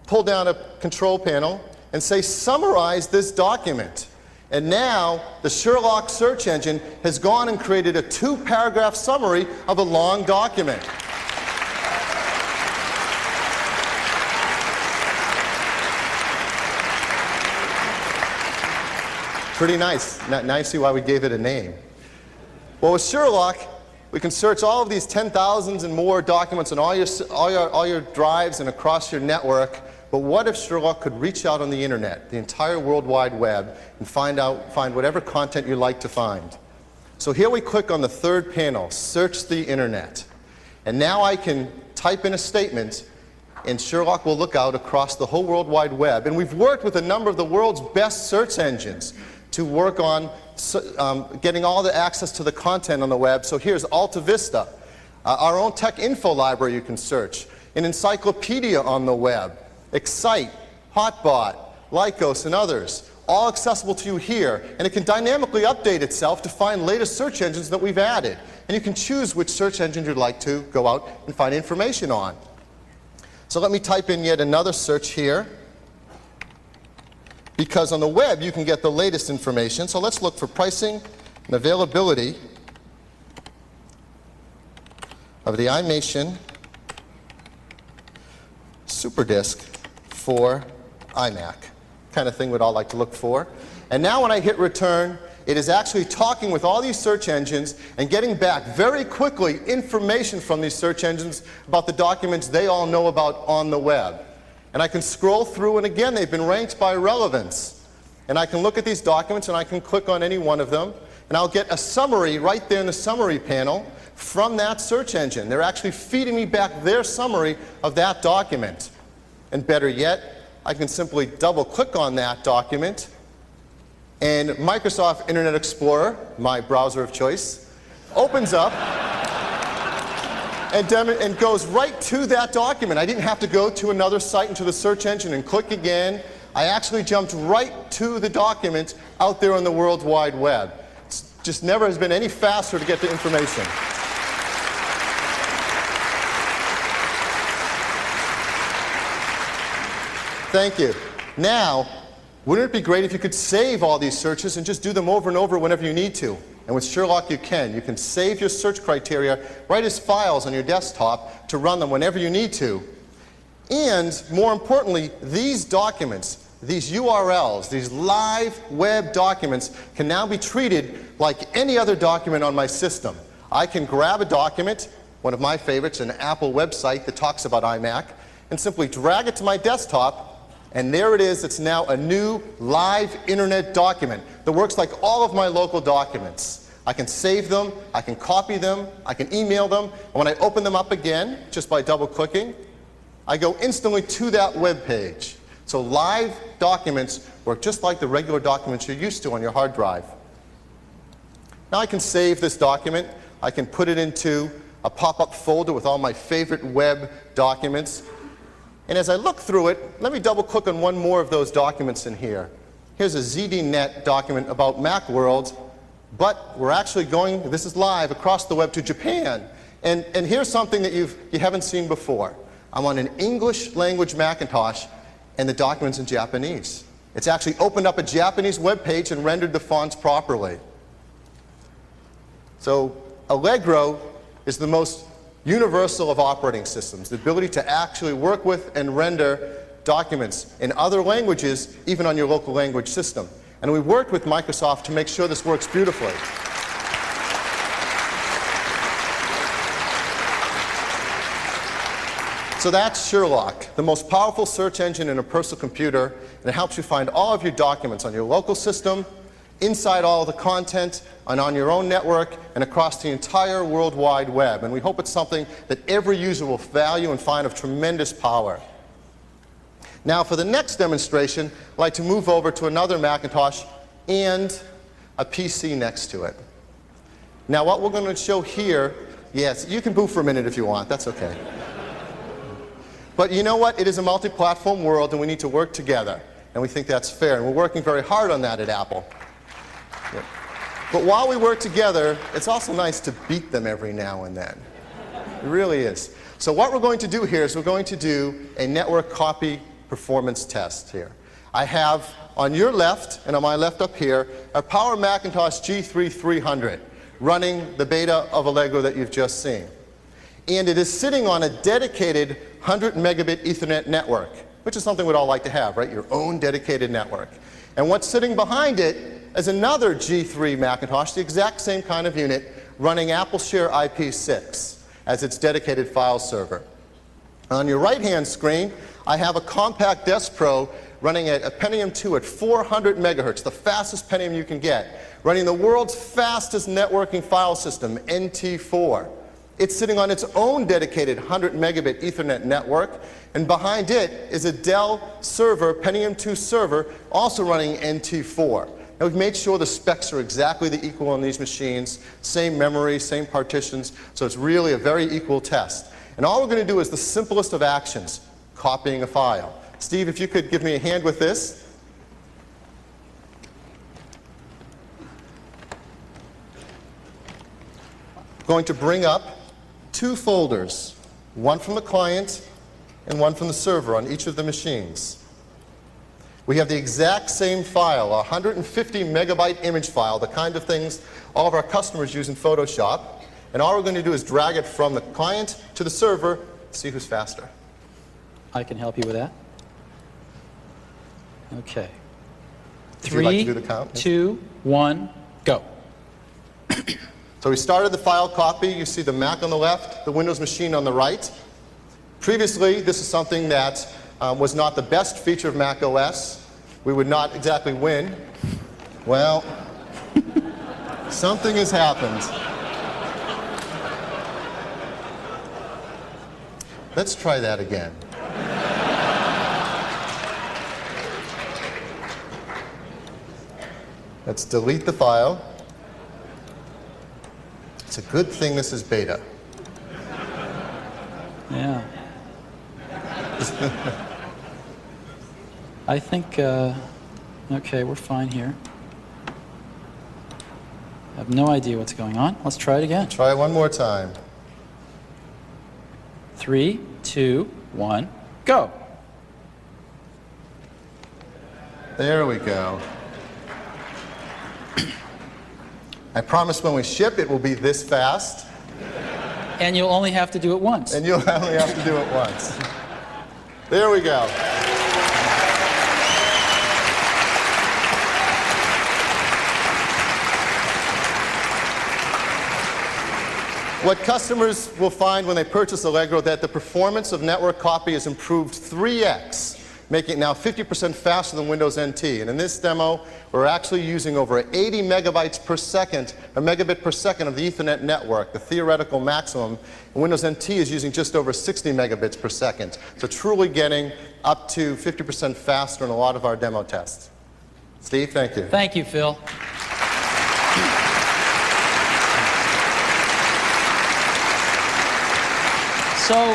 pull down a control panel, and say, summarize this document. And now the Sherlock search engine has gone and created a 2-paragraph summary of a long document. Pretty nice. Now you see why we gave it a name. Well, with Sherlock, we can search all of these 10,000s and more documents on all your drives and across your network. But what if Sherlock could reach out on the internet, the entire World Wide Web, and find whatever content you like to find? So here we click on the third panel, Search the Internet. And now I can type in a statement, and Sherlock will look out across the whole World Wide Web. And we've worked with a number of the world's best search engines to work on getting all the access to the content on the web. So here's Alta Vista, our own tech info library you can search, an encyclopedia on the web, Excite, Hotbot, Lycos, and others, all accessible to you here. And it can dynamically update itself to find latest search engines that we've added. And you can choose which search engine you'd like to go out and find information on. So let me type in yet another search here, because on the web you can get the latest information. So let's look for pricing and availability of the iMation SuperDisk for iMac. Kind of thing we'd all like to look for. And now when I hit return, it is actually talking with all these search engines and getting back very quickly information from these search engines about the documents they all know about on the web. And I can scroll through, and again, they've been ranked by relevance. And I can look at these documents, and I can click on any one of them, and I'll get a summary right there in the summary panel from that search engine. They're actually feeding me back their summary of that document. And better yet, I can simply double-click on that document, and Microsoft Internet Explorer, my browser of choice, opens up and goes right to that document. I didn't have to go to another site into the search engine and click again. I actually jumped right to the document out there on the World Wide Web. It just never has been any faster to get the information. Thank you. Now, wouldn't it be great if you could save all these searches and just do them over and over whenever you need to? And with Sherlock you can. You can save your search criteria right as files on your desktop to run them whenever you need to. And more importantly, these documents, these URLs, these live web documents can now be treated like any other document on my system. I can grab a document, one of my favorites, an Apple website that talks about iMac, and simply drag it to my desktop, and there it is. It's now a new live internet document that works like all of my local documents. I can save them, I can copy them, I can email them, and when I open them up again, just by double-clicking, I go instantly to that web page. So live documents work just like the regular documents you're used to on your hard drive. Now I can save this document. I can put it into a pop-up folder with all my favorite web documents. And as I look through it, let me double-click on one more of those documents in here. Here's a ZDNet document about MacWorld, but we're actually going, this is live, across the web to Japan. And here's something that you haven't seen before. I'm on an English language Macintosh, and the document's in Japanese. It's actually opened up a Japanese web page and rendered the fonts properly. So Allegro is the most universal of operating systems, the ability to actually work with and render documents in other languages, even on your local language system. And we worked with Microsoft to make sure this works beautifully. So that's Sherlock, the most powerful search engine in a personal computer, and it helps you find all of your documents on your local system, inside all of the content, and on your own network, and across the entire World Wide Web. And we hope it's something that every user will value and find of tremendous power. Now, for the next demonstration, I'd like to move over to another Macintosh and a PC next to it. Now, what we're going to show here, yes, you can boo for a minute if you want, that's okay. But you know what? It is a multi-platform world, and we need to work together. And we think that's fair, and we're working very hard on that at Apple. Yep. But while we work together, it's also nice to beat them every now and then. It really is. So what we're going to do here is we're going to do a network copy performance test here. I have on your left, and on my left up here, a Power Macintosh G3 running the beta of Allegro that you've just seen. And it is sitting on a dedicated 100 megabit Ethernet network, which is something we'd all like to have, right? Your own dedicated network. And what's sitting behind it is another G3 Macintosh, the exact same kind of unit, running AppleShare IP6 as its dedicated file server. On your right-hand screen, I have a compact Desk Pro running a Pentium 2 at 400 megahertz, the fastest Pentium you can get, running the world's fastest networking file system, NT4. It's sitting on its own dedicated 100 megabit Ethernet network, and behind it is a Dell server, Pentium 2 server, also running NT4. Now we've made sure the specs are exactly the equal on these machines, same memory, same partitions, so it's really a very equal test. And all we're going to do is the simplest of actions, copying a file. Steve, if you could give me a hand with this. I'm going to bring up two folders, one from the client and one from the server on each of the machines. We have the exact same file, a 150 megabyte image file, the kind of things all of our customers use in Photoshop. And all we're going to do is drag it from the client to the server, see who's faster. I can help you with that. Okay. If you'd like to do the count. 2, 1, go. So we started the file copy. You see the Mac on the left, the Windows machine on the right. Previously, this is something that was not the best feature of Mac OS. We would not exactly win. Well, something has happened. Let's try that again. Let's delete the file. It's a good thing this is beta. Yeah. I think, okay, we're fine here. I have no idea what's going on. Let's try it again. Try it one more time. 3, 2, 1, go. There we go. I promise when we ship it will be this fast. And you'll only have to do it once. And you'll only have to do it once. There we go. What customers will find when they purchase Allegro that the performance of network copy is improved 3x, making it now 50% faster than Windows NT. And in this demo, we're actually using over 80 megabytes per second, a megabit per second of the Ethernet network, the theoretical maximum. And Windows NT is using just over 60 megabits per second. So truly getting up to 50% faster in a lot of our demo tests. Steve, thank you. Thank you, Phil. So,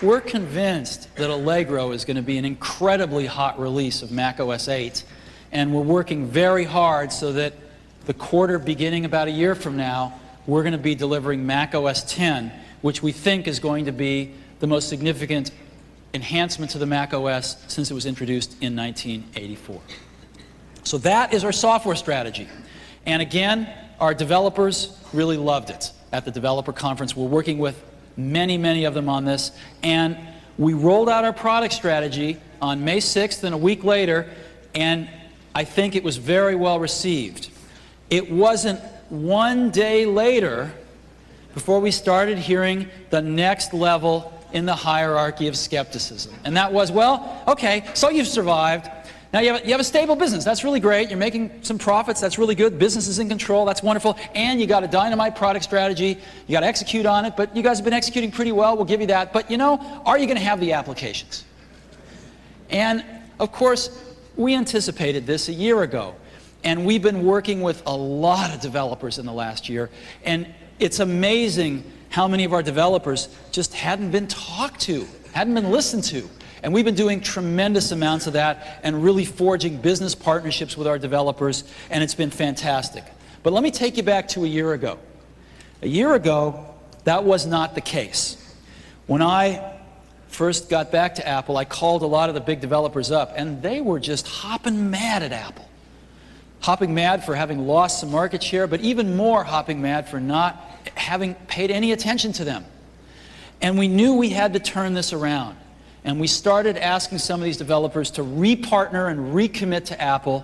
we're convinced that Allegro is going to be an incredibly hot release of Mac OS 8, and we're working very hard so that the quarter beginning about a year from now, we're going to be delivering Mac OS 10, which we think is going to be the most significant enhancement to the Mac OS since it was introduced in 1984. So that is our software strategy. And again, our developers really loved it at the developer conference. We're working with many of them on this, and we rolled out our product strategy on May 6th and a week later, and I think it was very well received. It wasn't one day later before we started hearing the next level in the hierarchy of skepticism, and that was, well, okay, so you've survived. Now you have a stable business. That's really great. You're making some profits. That's really good. Business is in control. That's wonderful. And you got a dynamite product strategy. You got to execute on it. But you guys have been executing pretty well. We'll give you that. But you know, are you going to have the applications? And of course, we anticipated this a year ago. And we've been working with a lot of developers in the last year. And it's amazing how many of our developers just hadn't been talked to, hadn't been listened to. And we've been doing tremendous amounts of that and really forging business partnerships with our developers, and it's been fantastic. But let me take you back to a year ago. A year ago, that was not the case. When I first got back to Apple, I called a lot of the big developers up, and they were just hopping mad at Apple. Hopping mad for having lost some market share, but even more hopping mad for not having paid any attention to them. And we knew we had to turn this around. And we started asking some of these developers to re-partner and recommit to Apple,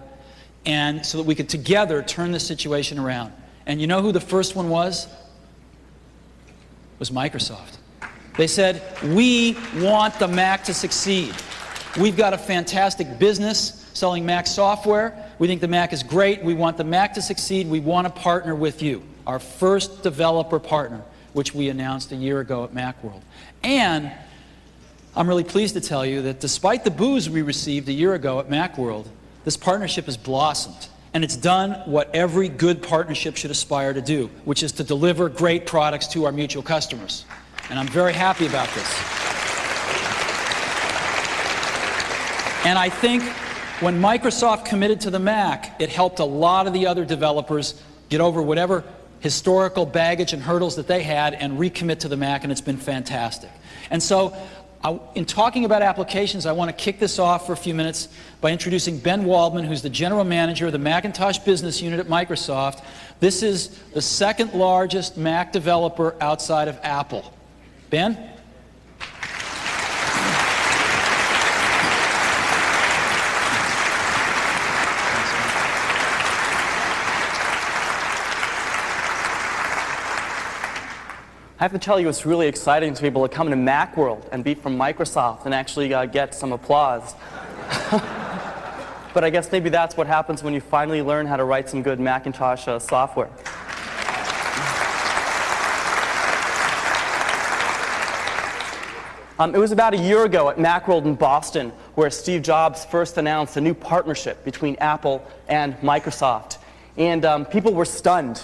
and so that we could together turn the situation around. And you know who the first one was? It was Microsoft. They said, we want the Mac to succeed. We've got a fantastic business selling Mac software. We think the Mac is great. We want the Mac to succeed. We want to partner with you. Our first developer partner, which we announced a year ago at MacWorld. And I'm really pleased to tell you that despite the boos we received a year ago at MacWorld, this partnership has blossomed. And it's done what every good partnership should aspire to do, which is to deliver great products to our mutual customers. And I'm very happy about this. And I think when Microsoft committed to the Mac, it helped a lot of the other developers get over whatever historical baggage and hurdles that they had and recommit to the Mac, and it's been fantastic. And so, in talking about applications, I want to kick this off for a few minutes by introducing Ben Waldman, who's the general manager of the Macintosh business unit at Microsoft. This is the second largest Mac developer outside of Apple. Ben? I have to tell you, it's really exciting to be able to come to MacWorld and be from Microsoft and actually get some applause. But I guess maybe that's what happens when you finally learn how to write some good Macintosh software. It was about a year ago at MacWorld in Boston where Steve Jobs first announced a new partnership between Apple and Microsoft. And people were stunned.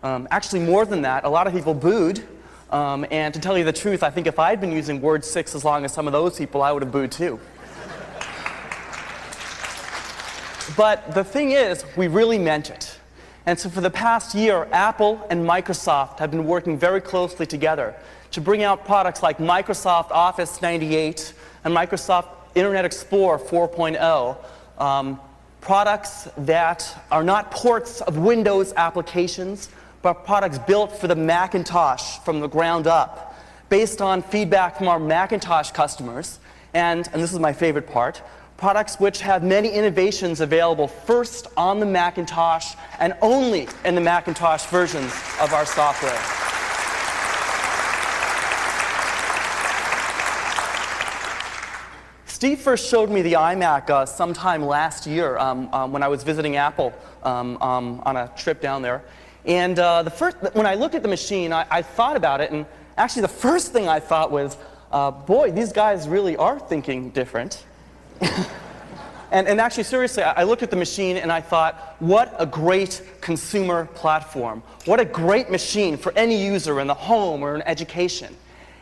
Actually, more than that, a lot of people booed. And to tell you the truth, I think if I'd been using Word 6 as long as some of those people, I would have booed too. But the thing is, we really meant it. And so for the past year, Apple and Microsoft have been working very closely together to bring out products like Microsoft Office 98 and Microsoft Internet Explorer 4.0, products that are not ports of Windows applications, but products built for the Macintosh from the ground up, based on feedback from our Macintosh customers, and this is my favorite part, products which have many innovations available first on the Macintosh and only in the Macintosh versions of our software. Steve first showed me the iMac sometime last year when I was visiting Apple on a trip down there. And when I looked at the machine, I thought about it, and actually the first thing I thought was, boy, these guys really are thinking different. And actually, seriously, I looked at the machine and I thought, what a great consumer platform. What a great machine for any user in the home or in education.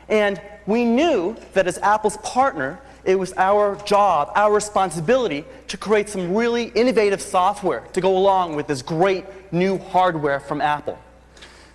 And we knew that as Apple's partner, it was our job, our responsibility to create some really innovative software to go along with this great new hardware from Apple.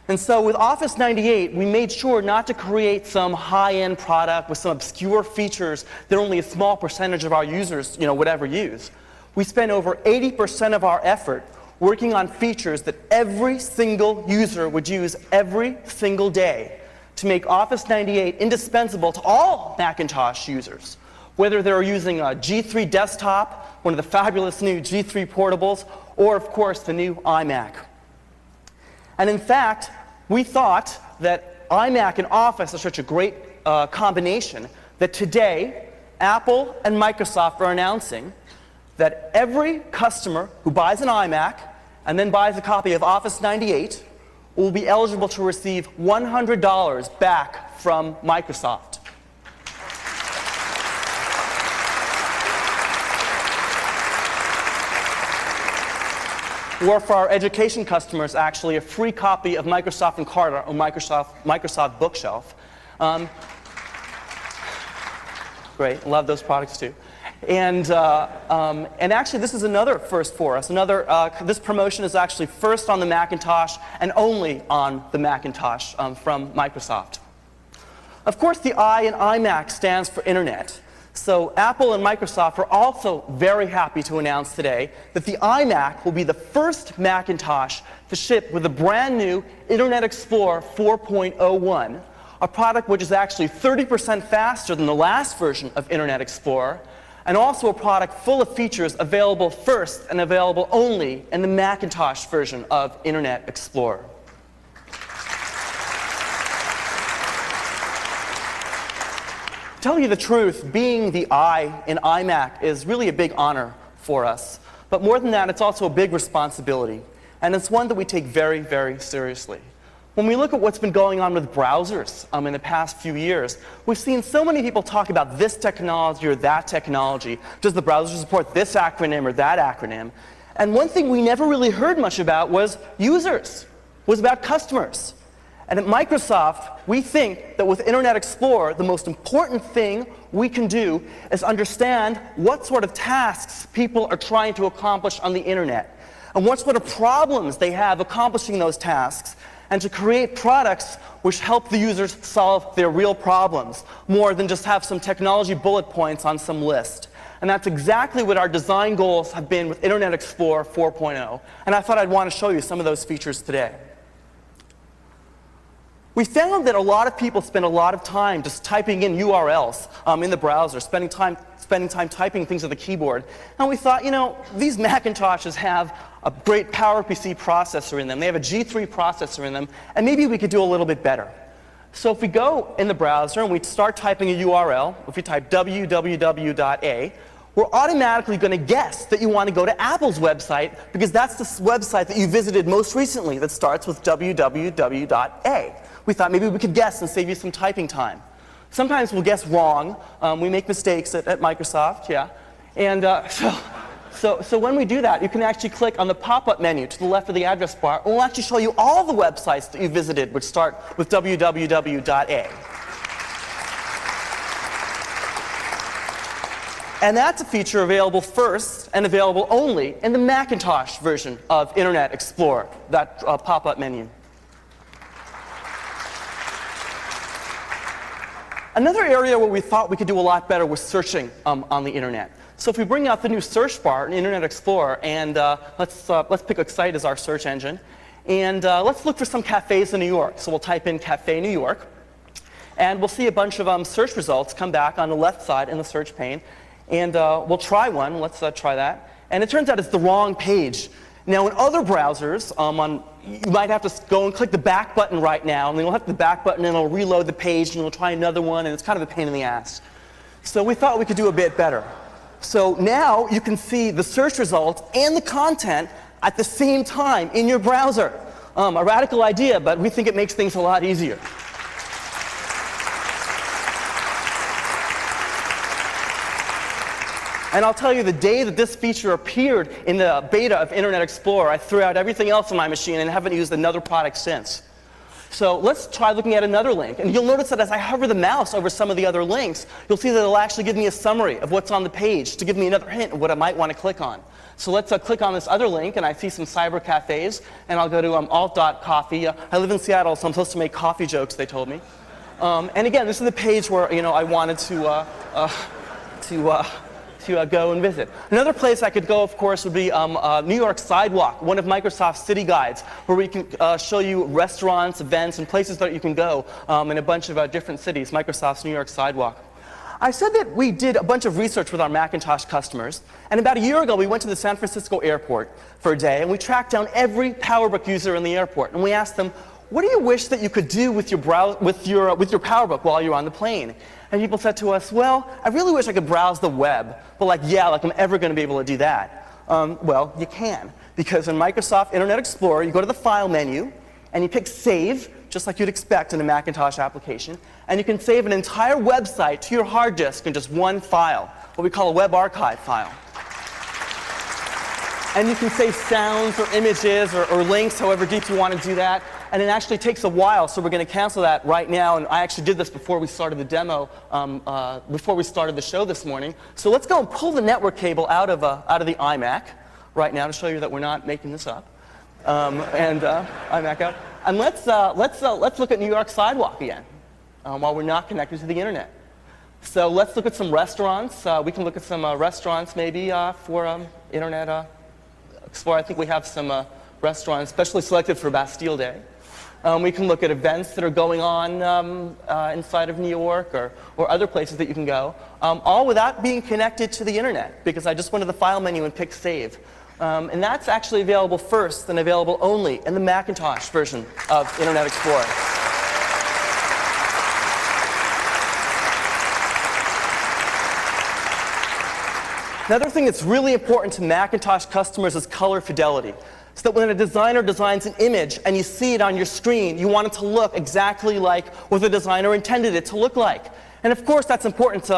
And so with Office 98, we made sure not to create some high-end product with some obscure features that only a small percentage of our users, would ever use. We spent over 80% of our effort working on features that every single user would use every single day to make Office 98 indispensable to all Macintosh users, whether they're using a G3 desktop, one of the fabulous new G3 portables, or of course the new iMac. And in fact, we thought that iMac and Office are such a great combination that today, Apple and Microsoft are announcing that every customer who buys an iMac and then buys a copy of Office 98 will be eligible to receive $100 back from Microsoft. Or for our education customers, actually, a free copy of Microsoft Encarta or Microsoft Bookshelf. Great, love those products too. And actually, this is another first for us. This promotion is actually first on the Macintosh and only on the Macintosh from Microsoft. Of course, the I in iMac stands for Internet. So Apple and Microsoft are also very happy to announce today that the iMac will be the first Macintosh to ship with a brand new Internet Explorer 4.01, a product which is actually 30% faster than the last version of Internet Explorer, and also a product full of features available first and available only in the Macintosh version of Internet Explorer. To tell you the truth, being the I in iMac is really a big honor for us. But more than that, it's also a big responsibility. And it's one that we take very, very seriously. When we look at what's been going on with browsers in the past few years, we've seen so many people talk about this technology or that technology. Does the browser support this acronym or that acronym? And one thing we never really heard much about was users, was about customers. And at Microsoft, we think that with Internet Explorer, the most important thing we can do is understand what sort of tasks people are trying to accomplish on the Internet, and what sort of problems they have accomplishing those tasks, and to create products which help the users solve their real problems, more than just have some technology bullet points on some list. And that's exactly what our design goals have been with Internet Explorer 4.0. And I thought I'd want to show you some of those features today. We found that a lot of people spend a lot of time just typing in URLs in the browser, spending time typing things on the keyboard. And we thought, these Macintoshes have a great PowerPC processor in them. They have a G3 processor in them, and maybe we could do a little bit better. So if we go in the browser and we start typing a URL, if we type www.a, we're automatically going to guess that you want to go to Apple's website because that's the website that you visited most recently that starts with www.a. We thought maybe we could guess and save you some typing time. Sometimes we'll guess wrong. We make mistakes at Microsoft, yeah. And so when we do that, you can actually click on the pop-up menu to the left of the address bar, and we'll actually show you all the websites that you visited which start with www.a. And that's a feature available first and available only in the Macintosh version of Internet Explorer, that pop-up menu. Another area where we thought we could do a lot better was searching on the Internet. So if we bring out the new search bar in Internet Explorer, and let's pick Excite as our search engine, and let's look for some cafes in New York. So we'll type in Cafe New York, and we'll see a bunch of search results come back on the left side in the search pane. And we'll try one. Let's try that. And it turns out it's the wrong page. Now, in other browsers, you might have to go and click the back button right now, and then you'll have the back button, and it'll reload the page, and you'll try another one, and it's kind of a pain in the ass. So we thought we could do a bit better. So now you can see the search results and the content at the same time in your browser. A radical idea, but we think it makes things a lot easier. And I'll tell you, the day that this feature appeared in the beta of Internet Explorer, I threw out everything else on my machine and haven't used another product since. So let's try looking at another link. And you'll notice that as I hover the mouse over some of the other links, you'll see that it'll actually give me a summary of what's on the page to give me another hint of what I might want to click on. So let's click on this other link, and I see some cyber cafes, and I'll go to alt.coffee. I live in Seattle, so I'm supposed to make coffee jokes, they told me. And again, this is the page where I wanted to go and visit. Another place I could go, of course, would be New York Sidewalk, one of Microsoft's city guides, where we can show you restaurants, events, and places that you can go in a bunch of different cities, Microsoft's New York Sidewalk. I said that we did a bunch of research with our Macintosh customers, and about a year ago we went to the San Francisco airport for a day, and we tracked down every PowerBook user in the airport, and we asked them, what do you wish that you could do with your PowerBook while you're on the plane? And people said to us, well, I really wish I could browse the web. But like I'm ever going to be able to do that. Well, you can. Because in Microsoft Internet Explorer, you go to the File menu, and you pick Save, just like you'd expect in a Macintosh application. And you can save an entire website to your hard disk in just one file, what we call a web archive file. And you can save sounds or images or links, however deep you want to do that. And it actually takes a while, so we're going to cancel that right now. And I actually did this before we started the demo, before we started the show this morning. So let's go and pull the network cable out of the iMac right now to show you that we're not making this up. iMac out. And let's look at New York Sidewalk again, while we're not connected to the internet. So let's look at some restaurants. We can look at some restaurants maybe for Internet Explorer. I think we have some restaurants specially selected for Bastille Day. We can look at events that are going on inside of New York or other places that you can go, all without being connected to the internet, because I just went to the File menu and picked Save. And that's actually available first and available only in the Macintosh version of Internet Explorer. Another thing that's really important to Macintosh customers is color fidelity. So that when a designer designs an image and you see it on your screen, you want it to look exactly like what the designer intended it to look like. And of course, that's important to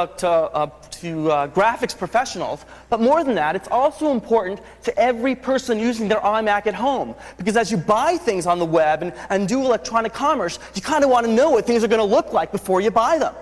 graphics professionals. But more than that, it's also important to every person using their iMac at home. Because as you buy things on the web and do electronic commerce, you kind of want to know what things are going to look like before you buy them.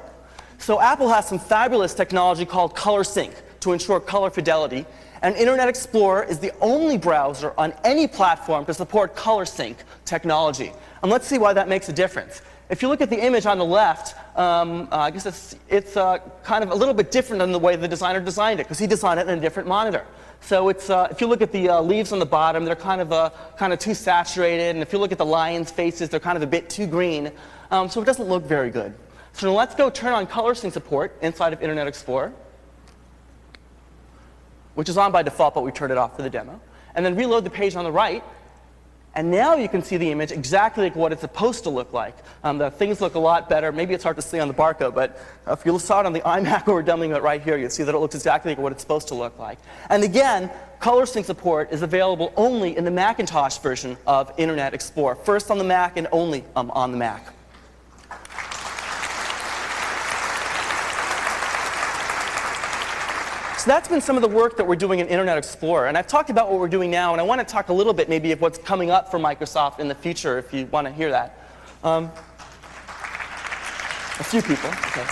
So Apple has some fabulous technology called Color Sync to ensure color fidelity. And Internet Explorer is the only browser on any platform to support color sync technology. And let's see why that makes a difference. If you look at the image on the left, I guess it's kind of a little bit different than the way the designer designed it, because he designed it in a different monitor. So it's, if you look at the leaves on the bottom, they're kind of too saturated. And if you look at the lion's faces, they're kind of a bit too green. So it doesn't look very good. So now let's go turn on color sync support inside of Internet Explorer, which is on by default, but we turned it off for the demo. And then reload the page on the right. And now you can see the image exactly like what it's supposed to look like. The things look a lot better. Maybe it's hard to see on the barcode, but if you saw it on the iMac where we're demoing it right here, you'll see that it looks exactly like what it's supposed to look like. And again, color sync support is available only in the Macintosh version of Internet Explorer. First on the Mac and only on the Mac. So that's been some of the work that we're doing in Internet Explorer. And I've talked about what we're doing now, and I want to talk a little bit maybe of what's coming up for Microsoft in the future, if you want to hear that. A few people. Okay.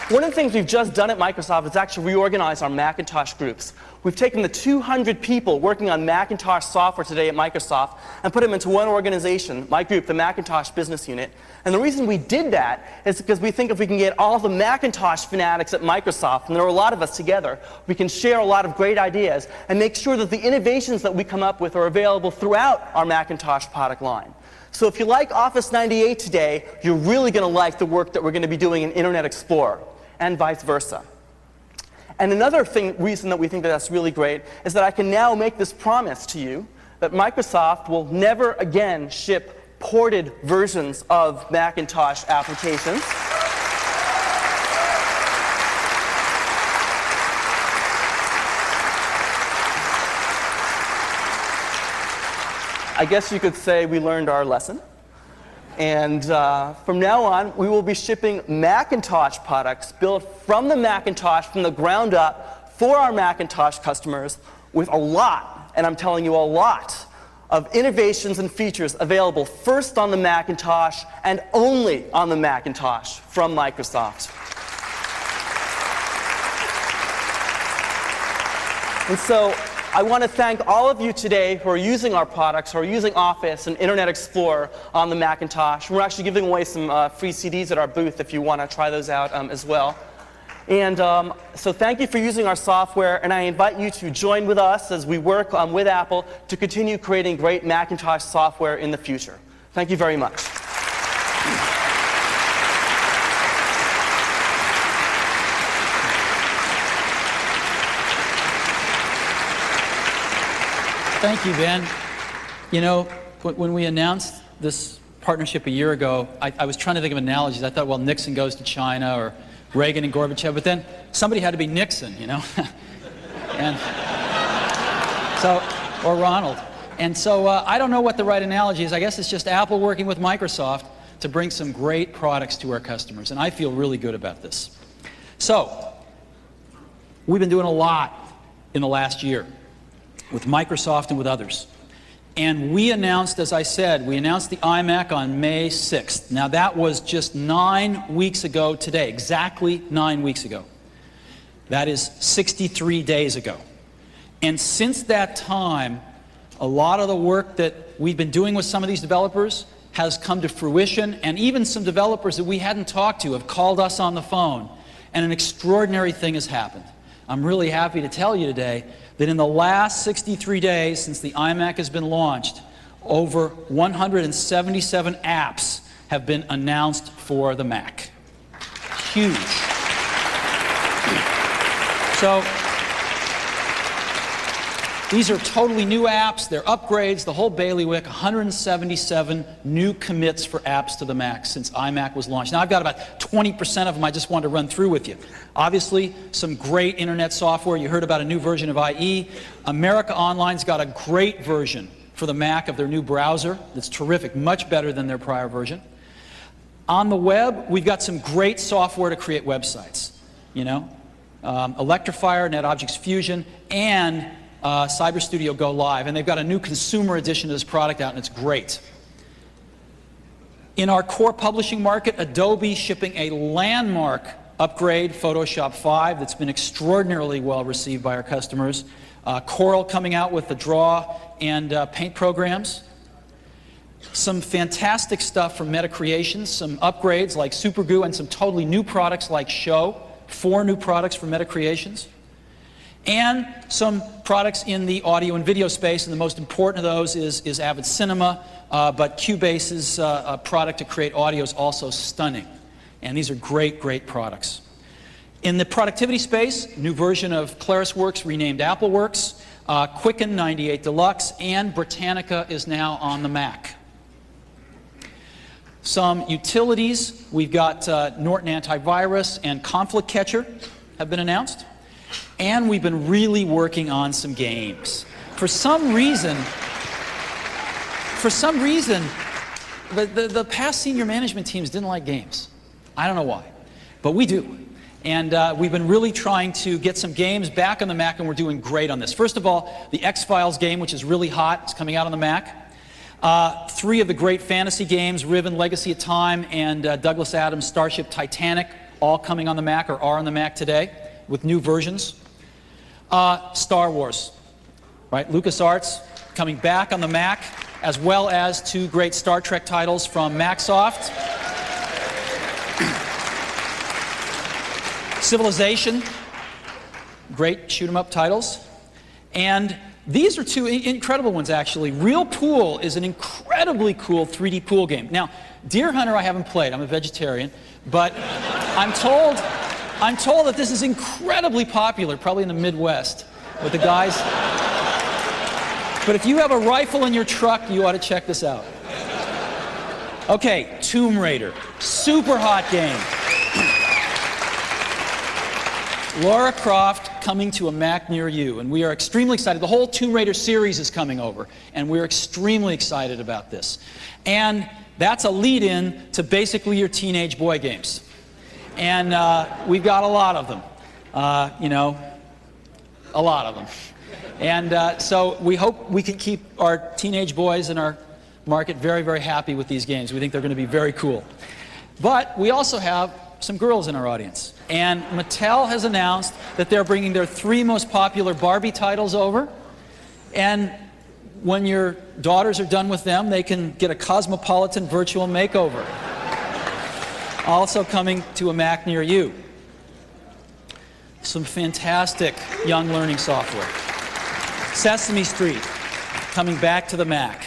One of the things we've just done at Microsoft is actually reorganize our Macintosh groups. We've taken the 200 people working on Macintosh software today at Microsoft and put them into one organization, my group, the Macintosh Business Unit. And the reason we did that is because we think if we can get all the Macintosh fanatics at Microsoft, and there are a lot of us together, we can share a lot of great ideas and make sure that the innovations that we come up with are available throughout our Macintosh product line. So if you like Office 98 today, you're really going to like the work that we're going to be doing in Internet Explorer, and vice versa. And another reason that we think that that's really great is that I can now make this promise to you that Microsoft will never again ship ported versions of Macintosh applications. I guess you could say we learned our lesson. And from now on, we will be shipping Macintosh products built from the Macintosh from the ground up for our Macintosh customers with a lot, and I'm telling you a lot, of innovations and features available first on the Macintosh and only on the Macintosh from Microsoft. And so I want to thank all of you today who are using our products, who are using Office and Internet Explorer on the Macintosh. We're actually giving away some free CDs at our booth if you want to try those out as well. And so thank you for using our software, and I invite you to join with us as we work with Apple to continue creating great Macintosh software in the future. Thank you very much. Thank you, Ben. You know, when we announced this partnership a year ago, I was trying to think of analogies. I thought, well, Nixon goes to China, or Reagan and Gorbachev, but then somebody had to be Nixon, you know, and so, or Ronald. And so I don't know what the right analogy is. I guess it's just Apple working with Microsoft to bring some great products to our customers, and I feel really good about this. So, we've been doing a lot in the last year with Microsoft and with others. And we announced, as I said, we announced the iMac on May 6th. Now that was just 9 weeks ago today, exactly 9 weeks ago. That is 63 days ago. And since that time, a lot of the work that we've been doing with some of these developers has come to fruition, and even some developers that we hadn't talked to have called us on the phone, and an extraordinary thing has happened. I'm really happy to tell you today that in the last 63 days since the iMac has been launched, over 177 apps have been announced for the Mac. Huge. So these are totally new apps, they're upgrades, the whole bailiwick, 177 new commits for apps to the Mac since iMac was launched. Now I've got about 20% of them I just wanted to run through with you. Obviously, some great internet software. You heard about a new version of IE. America Online's got a great version for the Mac of their new browser that's terrific, much better than their prior version. On the web, we've got some great software to create websites. You know, Electrifier, NetObjects Fusion, and Cyber Studio Go Live, and they've got a new consumer edition of this product out, and it's great. In our core publishing market, Adobe shipping a landmark upgrade, Photoshop 5, that's been extraordinarily well received by our customers. Corel coming out with the Draw and Paint programs. Some fantastic stuff from Meta Creations, some upgrades like SuperGoo, and some totally new products like Show, 4 new products from Meta Creations. And some products in the audio and video space, and the most important of those is Avid Cinema, but Cubase's product to create audio is also stunning. And these are great, great products. In the productivity space, new version of ClarisWorks renamed AppleWorks, Quicken 98 Deluxe, and Britannica is now on the Mac. Some utilities, we've got Norton Antivirus and Conflict Catcher have been announced. And we've been really working on some games. For some reason, the past senior management teams didn't like games. I don't know why, but we do. And we've been really trying to get some games back on the Mac, and we're doing great on this. First of all, the X-Files game, which is really hot, is coming out on the Mac. 3 of the great fantasy games, Riven, Legacy of Time, and Douglas Adams' Starship Titanic, all coming on the Mac, or are on the Mac today, with new versions. Star Wars, right? LucasArts coming back on the Mac, as well as 2 great Star Trek titles from Macsoft. Civilization, great shoot-'em-up titles. And these are 2 incredible ones, actually. Real Pool is an incredibly cool 3D pool game. Now, Deer Hunter I haven't played. I'm a vegetarian. But I'm told I'm told that this is incredibly popular, probably in the Midwest, with the guys. But if you have a rifle in your truck, you ought to check this out. Okay, Tomb Raider, super hot game. Lara Croft coming to a Mac near you, and we are extremely excited. The whole Tomb Raider series is coming over, and we're extremely excited about this. And that's a lead-in to basically your teenage boy games. And we've got a lot of them, you know, a lot of them. And so we hope we can keep our teenage boys in our market very, very happy with these games. We think they're going to be very cool. But we also have some girls in our audience. And Mattel has announced that they're bringing their 3 most popular Barbie titles over. And when your daughters are done with them, they can get a cosmopolitan virtual makeover. Also coming to a Mac near you. Some fantastic young learning software. Sesame Street, coming back to the Mac.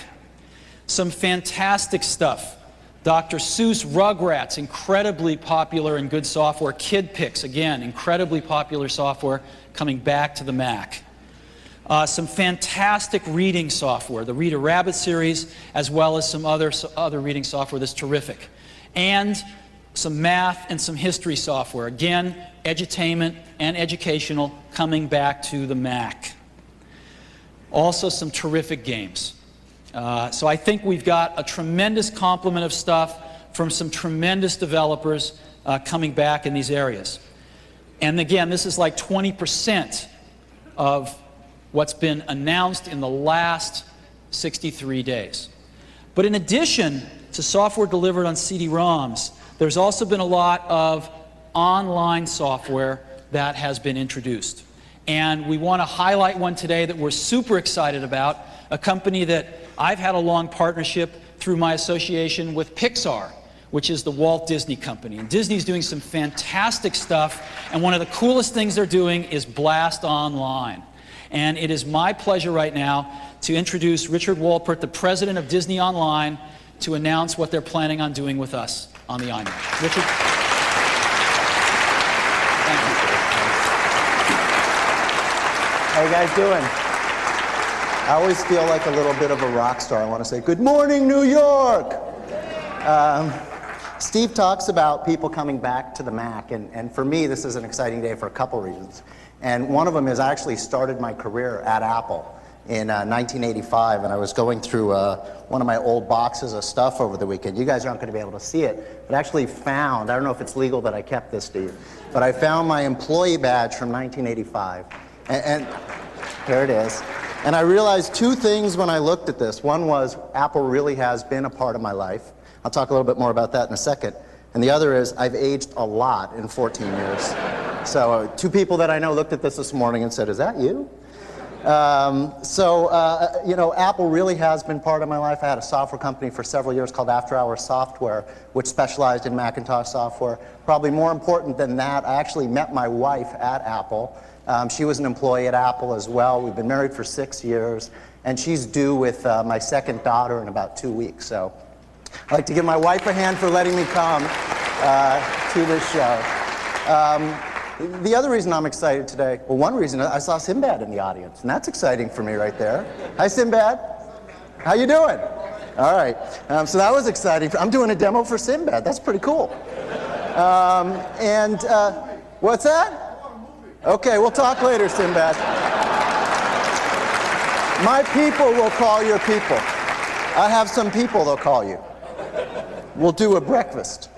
Some fantastic stuff. Dr. Seuss Rugrats, incredibly popular and good software. Kid Pix, again, incredibly popular software, coming back to the Mac. Some fantastic reading software, the Reader Rabbit series, as well as some other reading software that's terrific. And some math and some history software. Again, edutainment and educational, coming back to the Mac. Also some terrific games. So I think we've got a tremendous complement of stuff from some tremendous developers coming back in these areas. And again, this is like 20% of what's been announced in the last 63 days. But in addition to software delivered on CD-ROMs, there's also been a lot of online software that has been introduced. And we want to highlight one today that we're super excited about, a company that I've had a long partnership through my association with Pixar, which is the Walt Disney Company. And Disney's doing some fantastic stuff, and one of the coolest things they're doing is Blast Online. And it is my pleasure right now to introduce Richard Wolpert, the president of Disney Online, to announce what they're planning on doing with us on the iMac. Richard? Thank you. How you guys doing? I always feel like a little bit of a rock star. I want to say, good morning, New York! Steve talks about people coming back to the Mac, and for me, this is an exciting day for a couple reasons. And one of them is I actually started my career at Apple in 1985, and I was going through one of my old boxes of stuff over the weekend. You guys aren't going to be able to see it, but I actually found, I don't know if it's legal that I kept this, Steve, but I found my employee badge from 1985, and here it is. And I realized 2 things when I looked at this. One was Apple really has been a part of my life. I'll talk a little bit more about that in a second. And the other is I've aged a lot in 14 years. So 2 people that I know looked at this morning and said, is that you? You know, Apple really has been part of my life. I had a software company for several years called After Hours Software, which specialized in Macintosh software. Probably more important than that, I actually met my wife at Apple. She was an employee at Apple as well. We've been married for 6 years, and she's due with my second daughter in about 2 weeks. So I'd like to give my wife a hand for letting me come to this show. The other reason I'm excited today, well, one reason, I saw Sinbad in the audience, and that's exciting for me right there. Hi, Sinbad. How you doing? All right. So that was exciting. I'm doing a demo for Sinbad. That's pretty cool. What's that? Okay, we'll talk later, Sinbad. My people will call your people. I have some people they'll call you. We'll do a breakfast.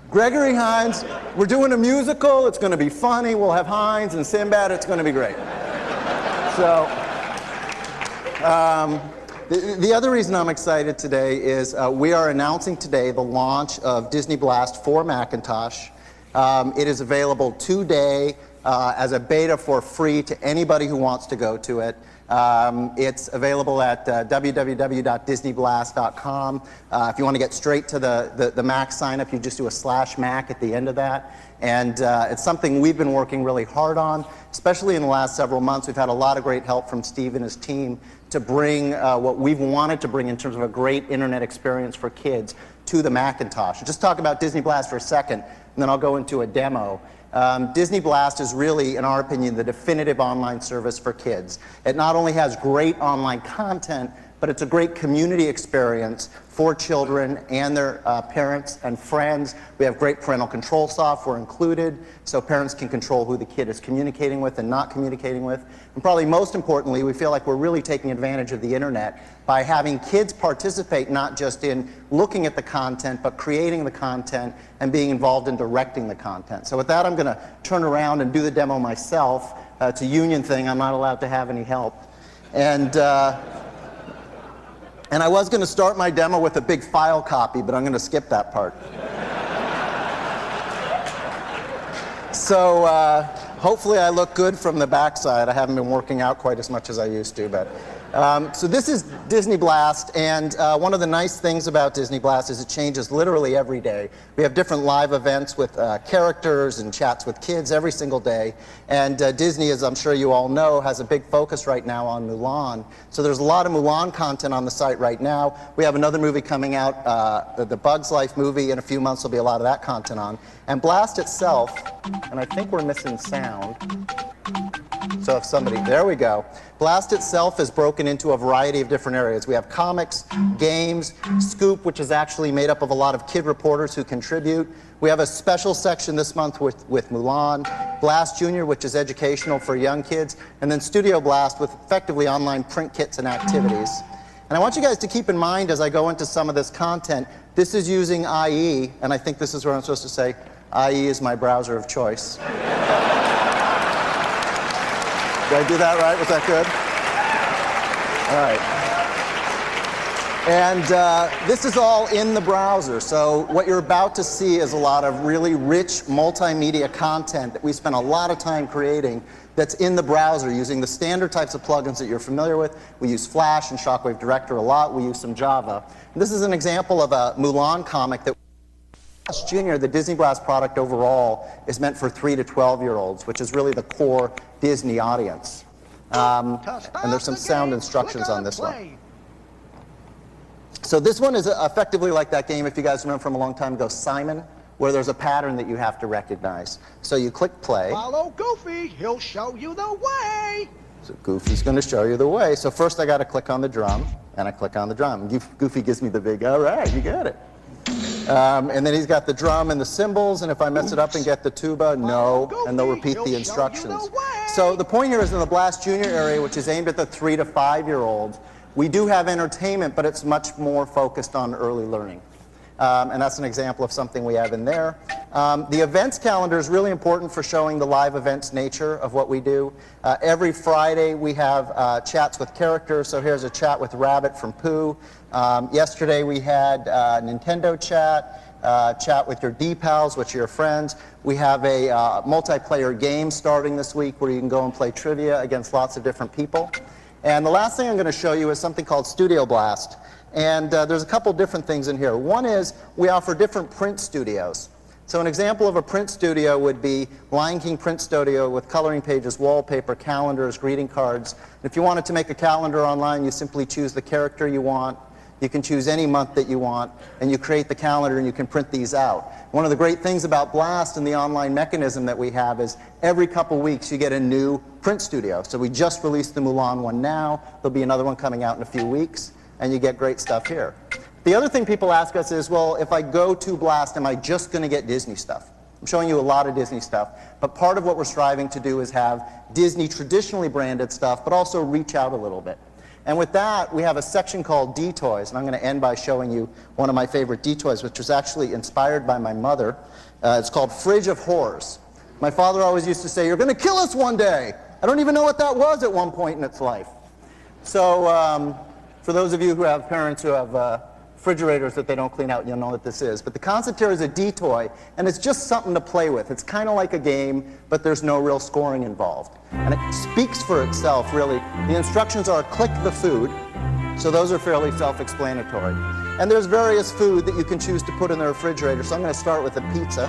Gregory Hines, we're doing a musical. It's going to be funny. We'll have Hines and Sinbad. It's going to be great. So, the other reason I'm excited today is we are announcing today the launch of Disney Blast for Macintosh. It is available today as a beta for free to anybody who wants to go to it. It's available at www.disneyblast.com. If you want to get straight to the Mac sign up, you just do a /Mac at the end of that. And it's something we've been working really hard on, especially in the last several months. We've had a lot of great help from Steve and his team to bring what we've wanted to bring in terms of a great internet experience for kids to the Macintosh. I'll just talk about Disney Blast for a second, and then I'll go into a demo. Disney Blast is really, in our opinion, the definitive online service for kids. It not only has great online content, but it's a great community experience for children and their parents and friends. We have great parental control software included, so parents can control who the kid is communicating with and not communicating with. And probably most importantly, we feel like we're really taking advantage of the internet by having kids participate not just in looking at the content, but creating the content and being involved in directing the content. So with that, I'm going to turn around and do the demo myself. It's a union thing. I'm not allowed to have any help. And I was going to start my demo with a big file copy, but I'm going to skip that part. So hopefully I look good from the backside. I haven't been working out quite as much as I used to, but so this is Disney Blast, and one of the nice things about Disney Blast is it changes literally every day. We have different live events with characters and chats with kids every single day, and Disney, as I'm sure you all know, has a big focus right now on Mulan. So there's a lot of Mulan content on the site right now. We have another movie coming out, the Bugs Life movie. In a few months there'll be a lot of that content on. And Blast itself, and I think we're missing sound. So if somebody, there we go. Blast itself is broken into a variety of different areas. We have comics, games, Scoop, which is actually made up of a lot of kid reporters who contribute. We have a special section this month with Mulan, Blast Junior, which is educational for young kids, and then Studio Blast with effectively online print kits and activities. And I want you guys to keep in mind as I go into some of this content, this is using IE, and I think this is where I'm supposed to say, IE is my browser of choice. Did I do that right? Was that good? All right. And this is all in the browser. So what you're about to see is a lot of really rich multimedia content that we spend a lot of time creating that's in the browser using the standard types of plugins that you're familiar with. We use Flash and Shockwave Director a lot. We use some Java. And this is an example of a Mulan comic that Blast Junior, the Disney Blast product overall, is meant for 3 to 12-year-olds, which is really the core Disney audience. And there's some sound instructions on this one. So this one is effectively like that game, if you guys remember from a long time ago, Simon, where there's a pattern that you have to recognize. So you click play. Follow Goofy, he'll show you the way. So Goofy's going to show you the way. So first I got to click on the drum, and I click on the drum. Goofy gives me the big, all right, you got it. And then he's got the drum and the cymbals, and if I mess it up and get the tuba, no, and they'll repeat the instructions. So the point here is in the Blast Junior area, which is aimed at the 3 to 5-year-olds, we do have entertainment, but it's much more focused on early learning. And that's an example of something we have in there. The events calendar is really important for showing the live events nature of what we do. Every Friday we have chats with characters, so here's a chat with Rabbit from Pooh. Yesterday we had Nintendo chat, chat with your D-Pals, which are your friends. We have a multiplayer game starting this week where you can go and play trivia against lots of different people. And the last thing I'm going to show you is something called Studio Blast. And there's a couple different things in here. One is we offer different print studios. So an example of a print studio would be Lion King Print Studio with coloring pages, wallpaper, calendars, greeting cards. If you wanted to make a calendar online, you simply choose the character you want. You can choose any month that you want, and you create the calendar and you can print these out. One of the great things about Blast and the online mechanism that we have is every couple weeks you get a new print studio. So we just released the Mulan one now. There'll be another one coming out in a few weeks, and you get great stuff here. The other thing people ask us is, well, if I go to Blast, am I just going to get Disney stuff? I'm showing you a lot of Disney stuff, but part of what we're striving to do is have Disney traditionally branded stuff, but also reach out a little bit. And with that, we have a section called D-Toys, and I'm going to end by showing you one of my favorite D-Toys, which was actually inspired by my mother. It's called Fridge of Horrors. My father always used to say, "You're going to kill us one day." I don't even know what that was at one point in its life. So for those of you who have parents who have refrigerators that they don't clean out, you'll know what this is. But the concept here is a D-Toy, and it's just something to play with. It's kind of like a game, but there's no real scoring involved. And it speaks for itself, really. The instructions are click the food, so those are fairly self-explanatory. And there's various food that you can choose to put in the refrigerator, so I'm going to start with a pizza.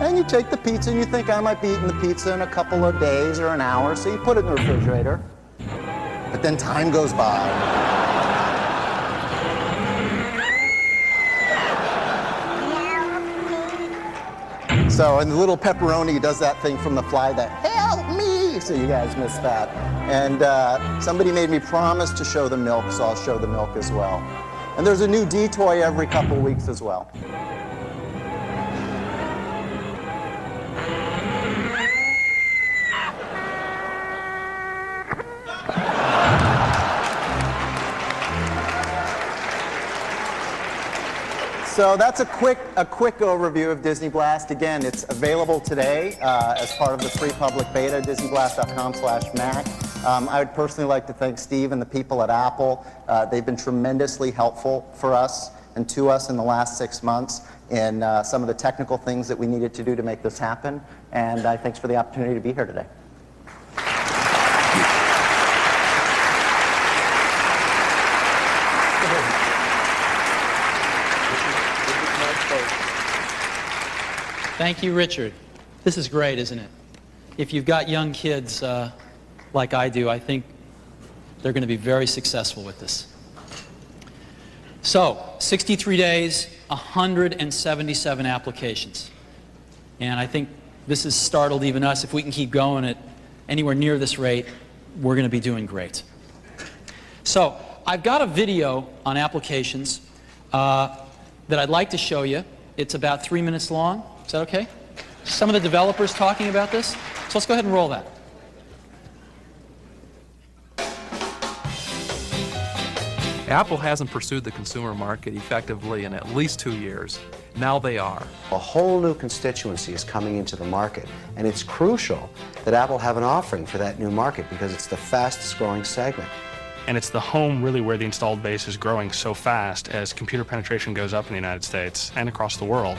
And you take the pizza, and you think, I might be eating the pizza in a couple of days or an hour, so you put it in the refrigerator. But then time goes by. So, and the little pepperoni does that thing from The Fly, that help me, so you guys missed that. And somebody made me promise to show the milk, so I'll show the milk as well. And there's a new D-toy every couple weeks as well. So that's a quick overview of Disney Blast. Again, it's available today as part of the free public beta, disneyblast.com/Mac. I would personally like to thank Steve and the people at Apple. They've been tremendously helpful for us and to us in the last 6 months in some of the technical things that we needed to do to make this happen. And thanks for the opportunity to be here today. Thank you, Richard. This is great, isn't it? If you've got young kids like I do, I think they're going to be very successful with this. So, 63 days, 177 applications. And I think this has startled even us. If we can keep going at anywhere near this rate, we're going to be doing great. So, I've got a video on applications that I'd like to show you. It's about 3 minutes long. Is that okay? Some of the developers talking about this. So let's go ahead and roll that. Apple hasn't pursued the consumer market effectively in at least 2 years. Now they are. A whole new constituency is coming into the market, and it's crucial that Apple have an offering for that new market because it's the fastest growing segment. And it's the home really where the installed base is growing so fast as computer penetration goes up in the United States and across the world.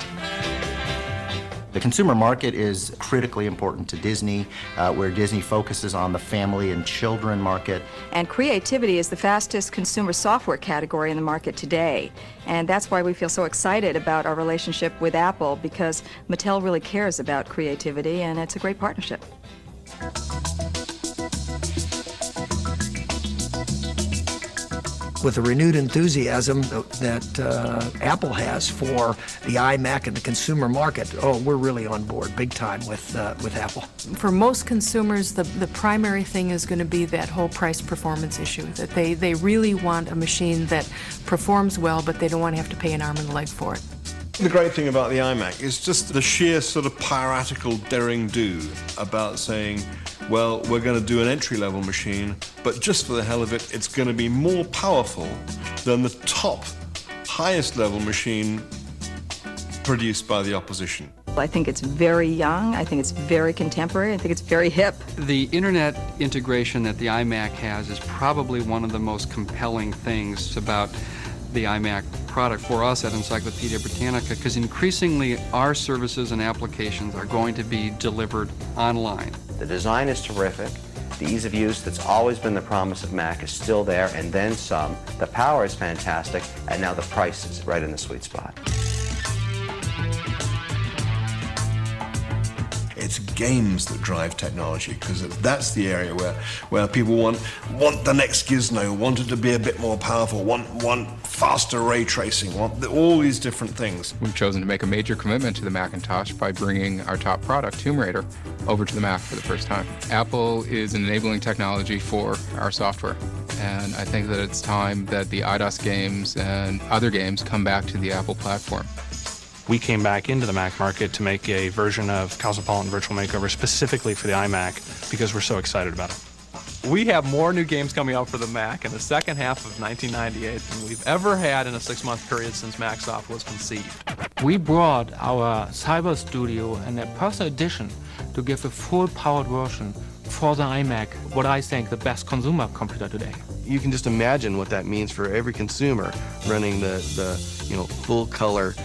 The consumer market is critically important to Disney, where Disney focuses on the family and children market. And creativity is the fastest consumer software category in the market today. And that's why we feel so excited about our relationship with Apple, because Mattel really cares about creativity, and it's a great partnership. With the renewed enthusiasm that Apple has for the iMac and the consumer market, we're really on board big time with Apple. For most consumers, the primary thing is going to be that whole price-performance issue, that they really want a machine that performs well, but they don't want to have to pay an arm and a leg for it. The great thing about the iMac is just the sheer sort of piratical daring-do about saying, well, we're going to do an entry-level machine, but just for the hell of it, it's going to be more powerful than the top, highest-level machine produced by the opposition. I think it's very young, I think it's very contemporary, I think it's very hip. The internet integration that the iMac has is probably one of the most compelling things about the iMac product for us at Encyclopedia Britannica, because increasingly our services and applications are going to be delivered online. The design is terrific. The ease of use that's always been the promise of Mac is still there, and then some. The power is fantastic, and now the price is right in the sweet spot. It's games that drive technology, because that's the area where people want the next gizmo, want it to be a bit more powerful, want faster ray tracing, want all these different things. We've chosen to make a major commitment to the Macintosh by bringing our top product, Tomb Raider, over to the Mac for the first time. Apple is enabling technology for our software, and I think that it's time that the IDOS games and other games come back to the Apple platform. We came back into the Mac market to make a version of Cosmopolitan Virtual Makeover specifically for the iMac because we're so excited about it. We have more new games coming out for the Mac in the second half of 1998 than we've ever had in a 6-month period since MacSoft was conceived. We brought our Cyber Studio and a personal edition to give a full-powered version for the iMac, what I think the best consumer computer today. You can just imagine what that means for every consumer running the full-color,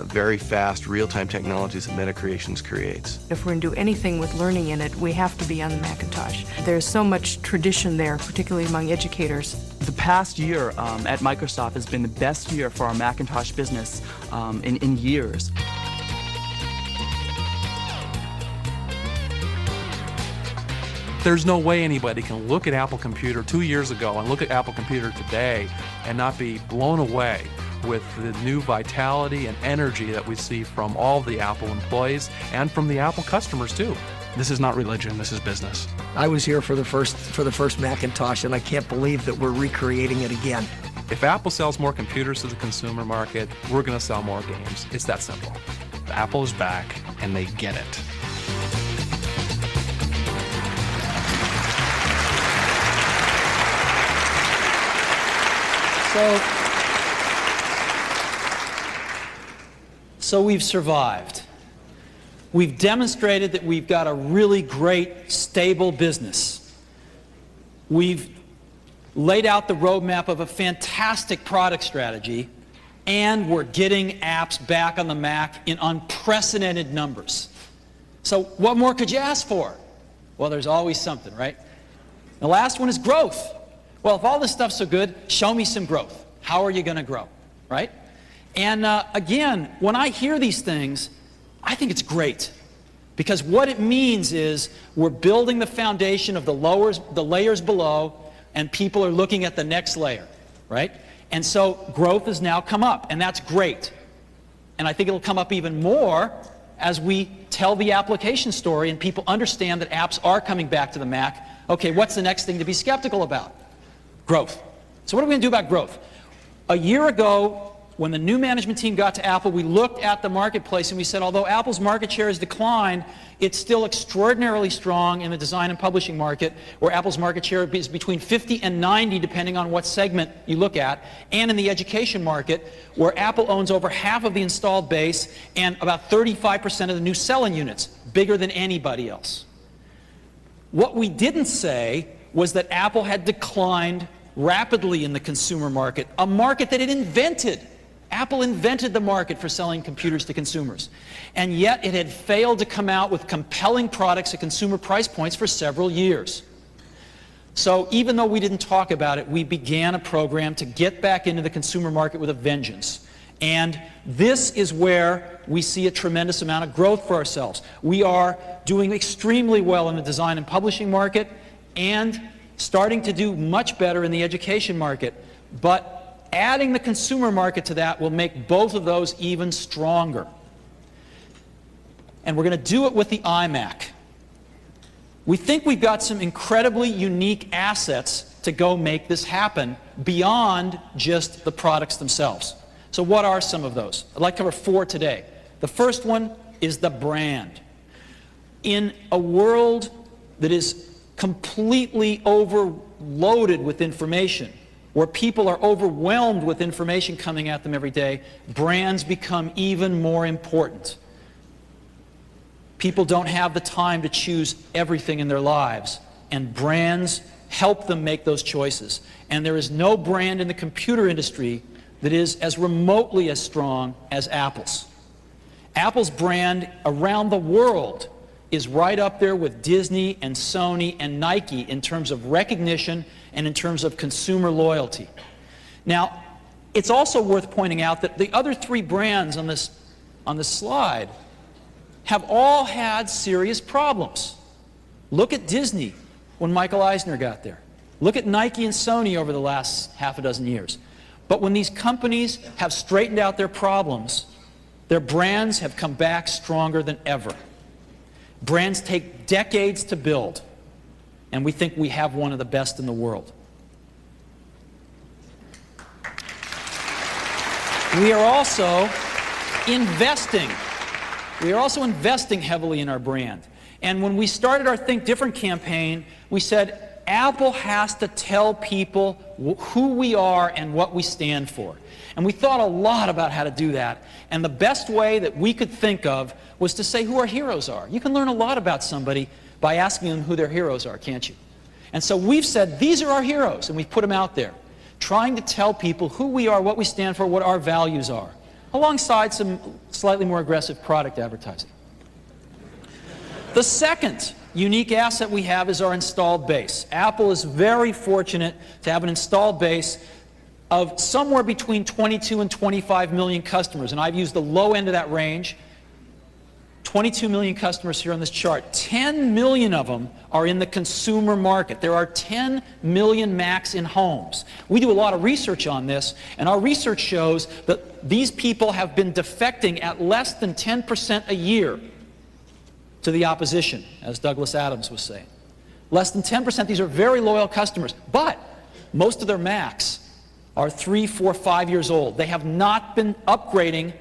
very fast, real-time technologies that MetaCreations creates. If we're going to do anything with learning in it, we have to be on the Macintosh. There's so much tradition there, particularly among educators. The past year at Microsoft has been the best year for our Macintosh business in years. There's no way anybody can look at Apple Computer 2 years ago and look at Apple Computer today and not be blown away with the new vitality and energy that we see from all the Apple employees and from the Apple customers too. This is not religion, this is business. I was here for the first Macintosh, and I can't believe that we're recreating it again. If Apple sells more computers to the consumer market, we're going to sell more games. It's that simple. Apple is back, and they get it. So we've survived. We've demonstrated that we've got a really great, stable business. We've laid out the roadmap of a fantastic product strategy, and we're getting apps back on the Mac in unprecedented numbers. So what more could you ask for? Well, there's always something, right? The last one is growth. Well, if all this stuff's so good, show me some growth. How are you going to grow, right? And again, when I hear these things, I think it's great. Because what it means is we're building the foundation of the layers below, and people are looking at the next layer, right? And so growth has now come up, and that's great. And I think it'll come up even more as we tell the application story and people understand that apps are coming back to the Mac. Okay, what's the next thing to be skeptical about? Growth. So what are we going to do about growth? A year ago, when the new management team got to Apple, we looked at the marketplace and we said, although Apple's market share has declined, it's still extraordinarily strong in the design and publishing market, where Apple's market share is between 50 and 90, depending on what segment you look at, and in the education market, where Apple owns over half of the installed base and about 35% of the new selling units, bigger than anybody else. What we didn't say was that Apple had declined rapidly in the consumer market, a market that it invented. Apple invented the market for selling computers to consumers. And yet it had failed to come out with compelling products at consumer price points for several years. So even though we didn't talk about it, we began a program to get back into the consumer market with a vengeance. And this is where we see a tremendous amount of growth for ourselves. We are doing extremely well in the design and publishing market and starting to do much better in the education market. But adding the consumer market to that will make both of those even stronger. And we're going to do it with the iMac. We think we've got some incredibly unique assets to go make this happen beyond just the products themselves. So what are some of those? I'd like to cover 4 today. The first one is the brand. In a world that is completely overloaded with information, where people are overwhelmed with information coming at them every day, brands become even more important. People don't have the time to choose everything in their lives, and brands help them make those choices. And there is no brand in the computer industry that is as remotely as strong as Apple's. Apple's brand around the world is right up there with Disney and Sony and Nike in terms of recognition and in terms of consumer loyalty. Now, it's also worth pointing out that the other 3 brands on this slide have all had serious problems. Look at Disney when Michael Eisner got there. Look at Nike and Sony over the last half a dozen years. But when these companies have straightened out their problems, their brands have come back stronger than ever. Brands take decades to build, and we think we have one of the best in the world. We are also investing. We are also investing heavily in our brand. And when we started our Think Different campaign, we said, Apple has to tell people who we are and what we stand for. And we thought a lot about how to do that. And the best way that we could think of was to say who our heroes are. You can learn a lot about somebody by asking them who their heroes are, can't you? And so we've said, these are our heroes, and we've put them out there, trying to tell people who we are, what we stand for, what our values are, alongside some slightly more aggressive product advertising. The second unique asset we have is our installed base. Apple is very fortunate to have an installed base of somewhere between 22 and 25 million customers, and I've used the low end of that range. 22 million customers here on this chart. 10 million of them are in the consumer market. There are 10 million Macs in homes. We do a lot of research on this, and our research shows that these people have been defecting at less than 10% a year to the opposition, as Douglas Adams was saying. Less than 10%. These are very loyal customers. But most of their Macs are 3, 4, 5 years old. They have not been upgrading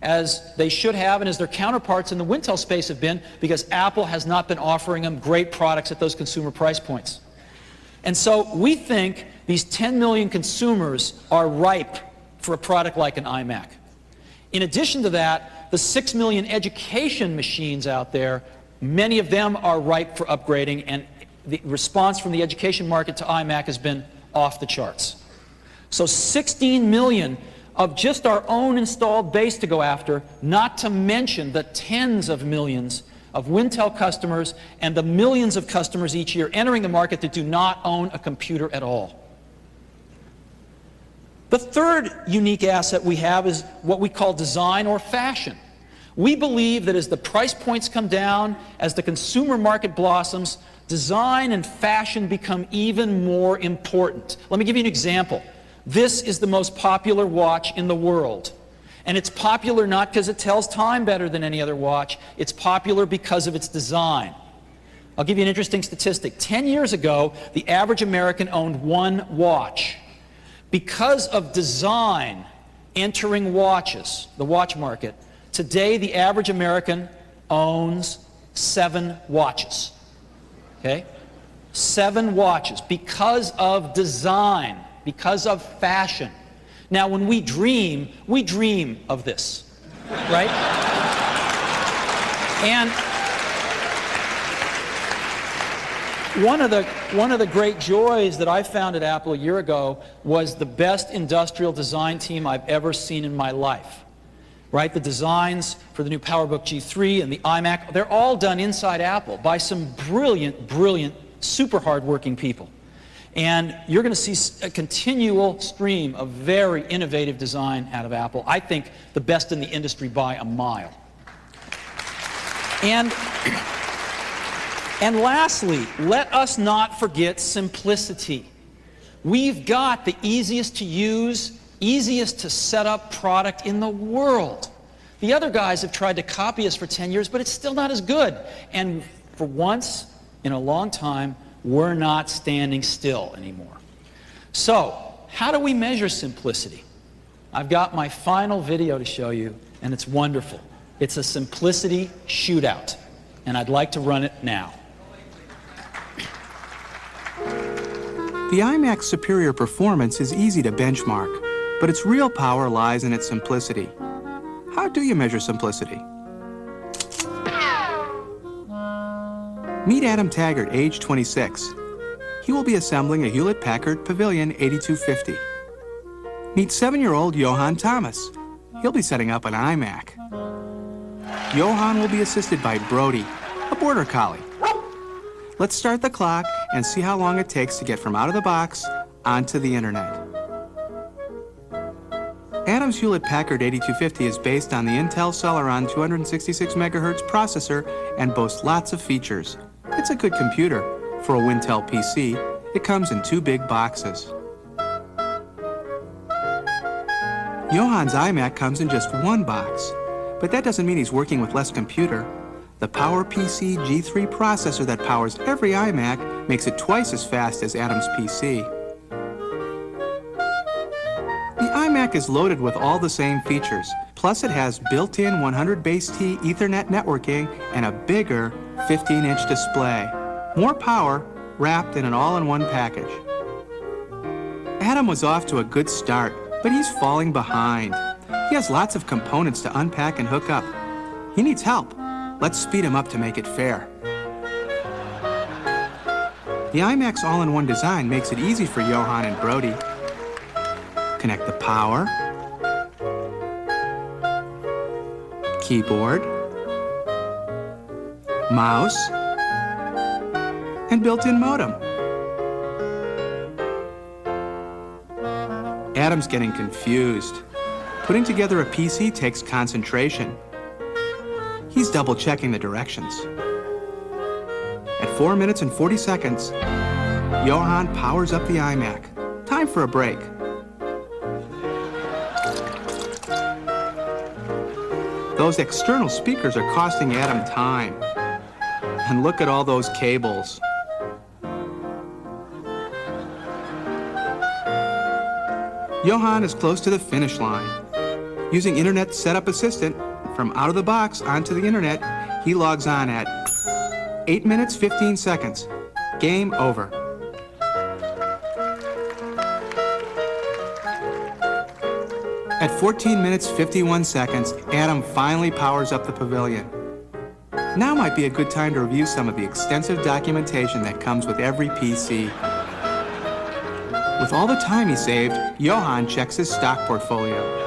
as they should have and as their counterparts in the Wintel space have been, because Apple has not been offering them great products at those consumer price points. And so we think these 10 million consumers are ripe for a product like an iMac. In addition to that, the 6 million education machines out there, many of them are ripe for upgrading, and the response from the education market to iMac has been off the charts. So 16 million of just our own installed base to go after, not to mention the tens of millions of Wintel customers and the millions of customers each year entering the market that do not own a computer at all. The third unique asset we have is what we call design or fashion. We believe that as the price points come down, as the consumer market blossoms, design and fashion become even more important. Let me give you an example. This is the most popular watch in the world. And it's popular not because it tells time better than any other watch. It's popular because of its design. I'll give you an interesting statistic. 10 years ago, the average American owned one watch. Because of design entering watches, the watch market, today the average American owns 7 watches. Okay? 7 watches because of design. Because of fashion. Now, when we dream of this, right? And one of the great joys that I found at Apple a year ago was the best industrial design team I've ever seen in my life. Right? The designs for the new PowerBook G3 and the iMac, they're all done inside Apple by some brilliant, brilliant, super hard-working people. And you're going to see a continual stream of very innovative design out of Apple. I think the best in the industry by a mile. And lastly, let us not forget simplicity. We've got the easiest to use, easiest to set up product in the world. The other guys have tried to copy us for 10 years, but it's still not as good. And for once in a long time, we're not standing still anymore. So, how do we measure simplicity? I've got my final video to show you, and it's wonderful. It's a simplicity shootout, and I'd like to run it now. The iMac's superior performance is easy to benchmark, but its real power lies in its simplicity. How do you measure simplicity? Meet Adam Taggart, age 26. He will be assembling a Hewlett-Packard Pavilion 8250. Meet 7-year-old Johan Thomas. He'll be setting up an iMac. Johan will be assisted by Brody, a border collie. Let's start the clock and see how long it takes to get from out of the box onto the internet. Adam's Hewlett-Packard 8250 is based on the Intel Celeron 266 MHz processor and boasts lots of features. It's a good computer. For a Wintel PC, it comes in 2 big boxes. Johan's iMac comes in just 1 box, but that doesn't mean he's working with less computer. The PowerPC G3 processor that powers every iMac makes it twice as fast as Adam's PC. The iMac is loaded with all the same features, plus it has built-in 100 base T Ethernet networking and a bigger 15-inch display. More power wrapped in an all-in-one package. Adam was off to a good start, but he's falling behind. He has lots of components to unpack and hook up. He needs help. Let's speed him up to make it fair. The iMac's all-in-one design makes it easy for Johan and Brody. Connect the power, keyboard, mouse, and built-in modem. Adam's getting confused. Putting together a PC takes concentration. He's double checking the directions. At 4 minutes and 40 seconds, Johan powers up the iMac. Time for a break. Those external speakers are costing Adam time. And look at all those cables. Johan is close to the finish line. Using Internet Setup Assistant, from out of the box onto the Internet, he logs on at 8 minutes, 15 seconds. Game over. At 14 minutes, 51 seconds, Adam finally powers up the pavilion. Now might be a good time to review some of the extensive documentation that comes with every PC. With all the time he saved, Johan checks his stock portfolio.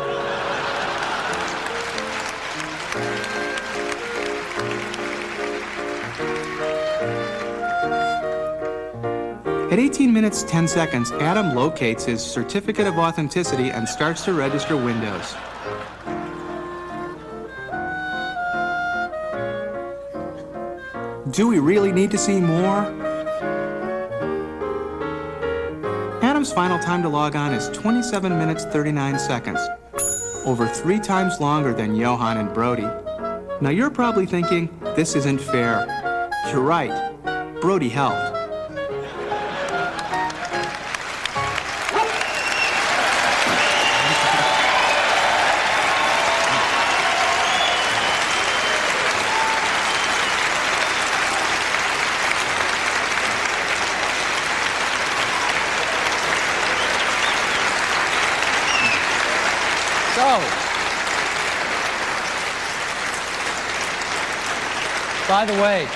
At 18 minutes, 10 seconds, Adam locates his certificate of authenticity and starts to register Windows. Do we really need to see more? Adam's final time to log on is 27 minutes, 39 seconds. Over 3 times longer than Johan and Brody. Now you're probably thinking, this isn't fair. You're right. Brody helped. By the way,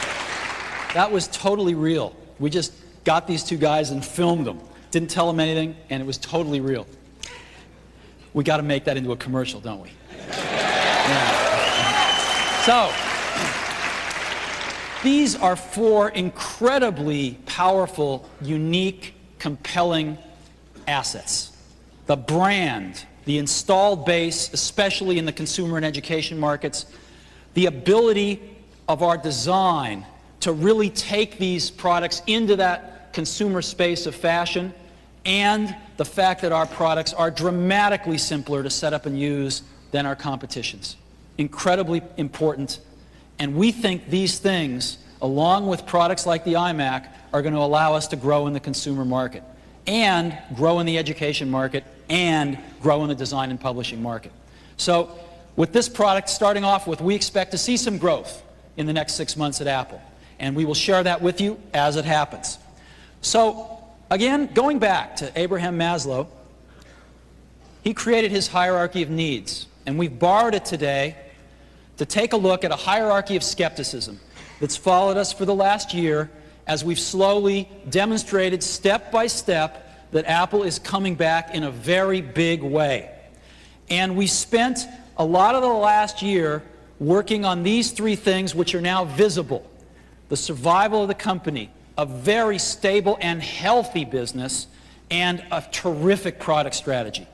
that was totally real. We just got these two guys and filmed them. Didn't tell them anything, and it was totally real. We got to make that into a commercial, don't we? Yeah. So, these are 4 incredibly powerful, unique, compelling assets. The brand, the installed base, especially in the consumer and education markets, the ability of our design to really take these products into that consumer space of fashion, and the fact that our products are dramatically simpler to set up and use than our competition's. Incredibly important, and we think these things, along with products like the iMac, are going to allow us to grow in the consumer market, and grow in the education market, and grow in the design and publishing market. So, with this product starting off with, we expect to see some growth in the next 6 months at Apple. And we will share that with you as it happens. So, again, going back to Abraham Maslow, he created his hierarchy of needs. And we've borrowed it today to take a look at a hierarchy of skepticism that's followed us for the last year as we've slowly demonstrated step by step that Apple is coming back in a very big way. And we spent a lot of the last year working on these 3 things, which are now visible. The survival of the company, a very stable and healthy business, and a terrific product strategy.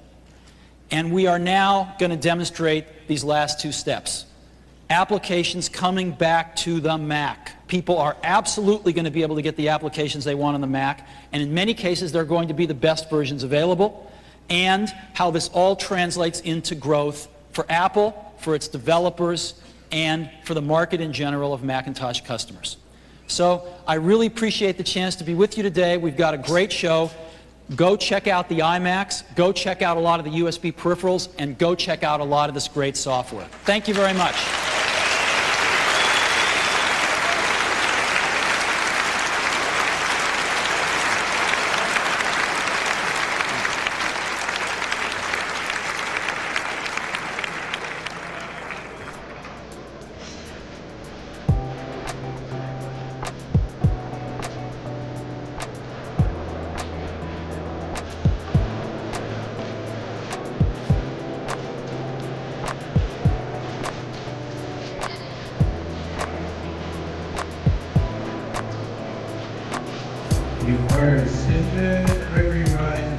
And we are now going to demonstrate these last 2 steps. Applications coming back to the Mac. People are absolutely going to be able to get the applications they want on the Mac, and in many cases they're going to be the best versions available, and how this all translates into growth for Apple, for its developers, and for the market in general of Macintosh customers. So I really appreciate the chance to be with you today. We've got a great show. Go check out the iMacs, go check out a lot of the USB peripherals, and go check out a lot of this great software. Thank you very much. You are sitting very right.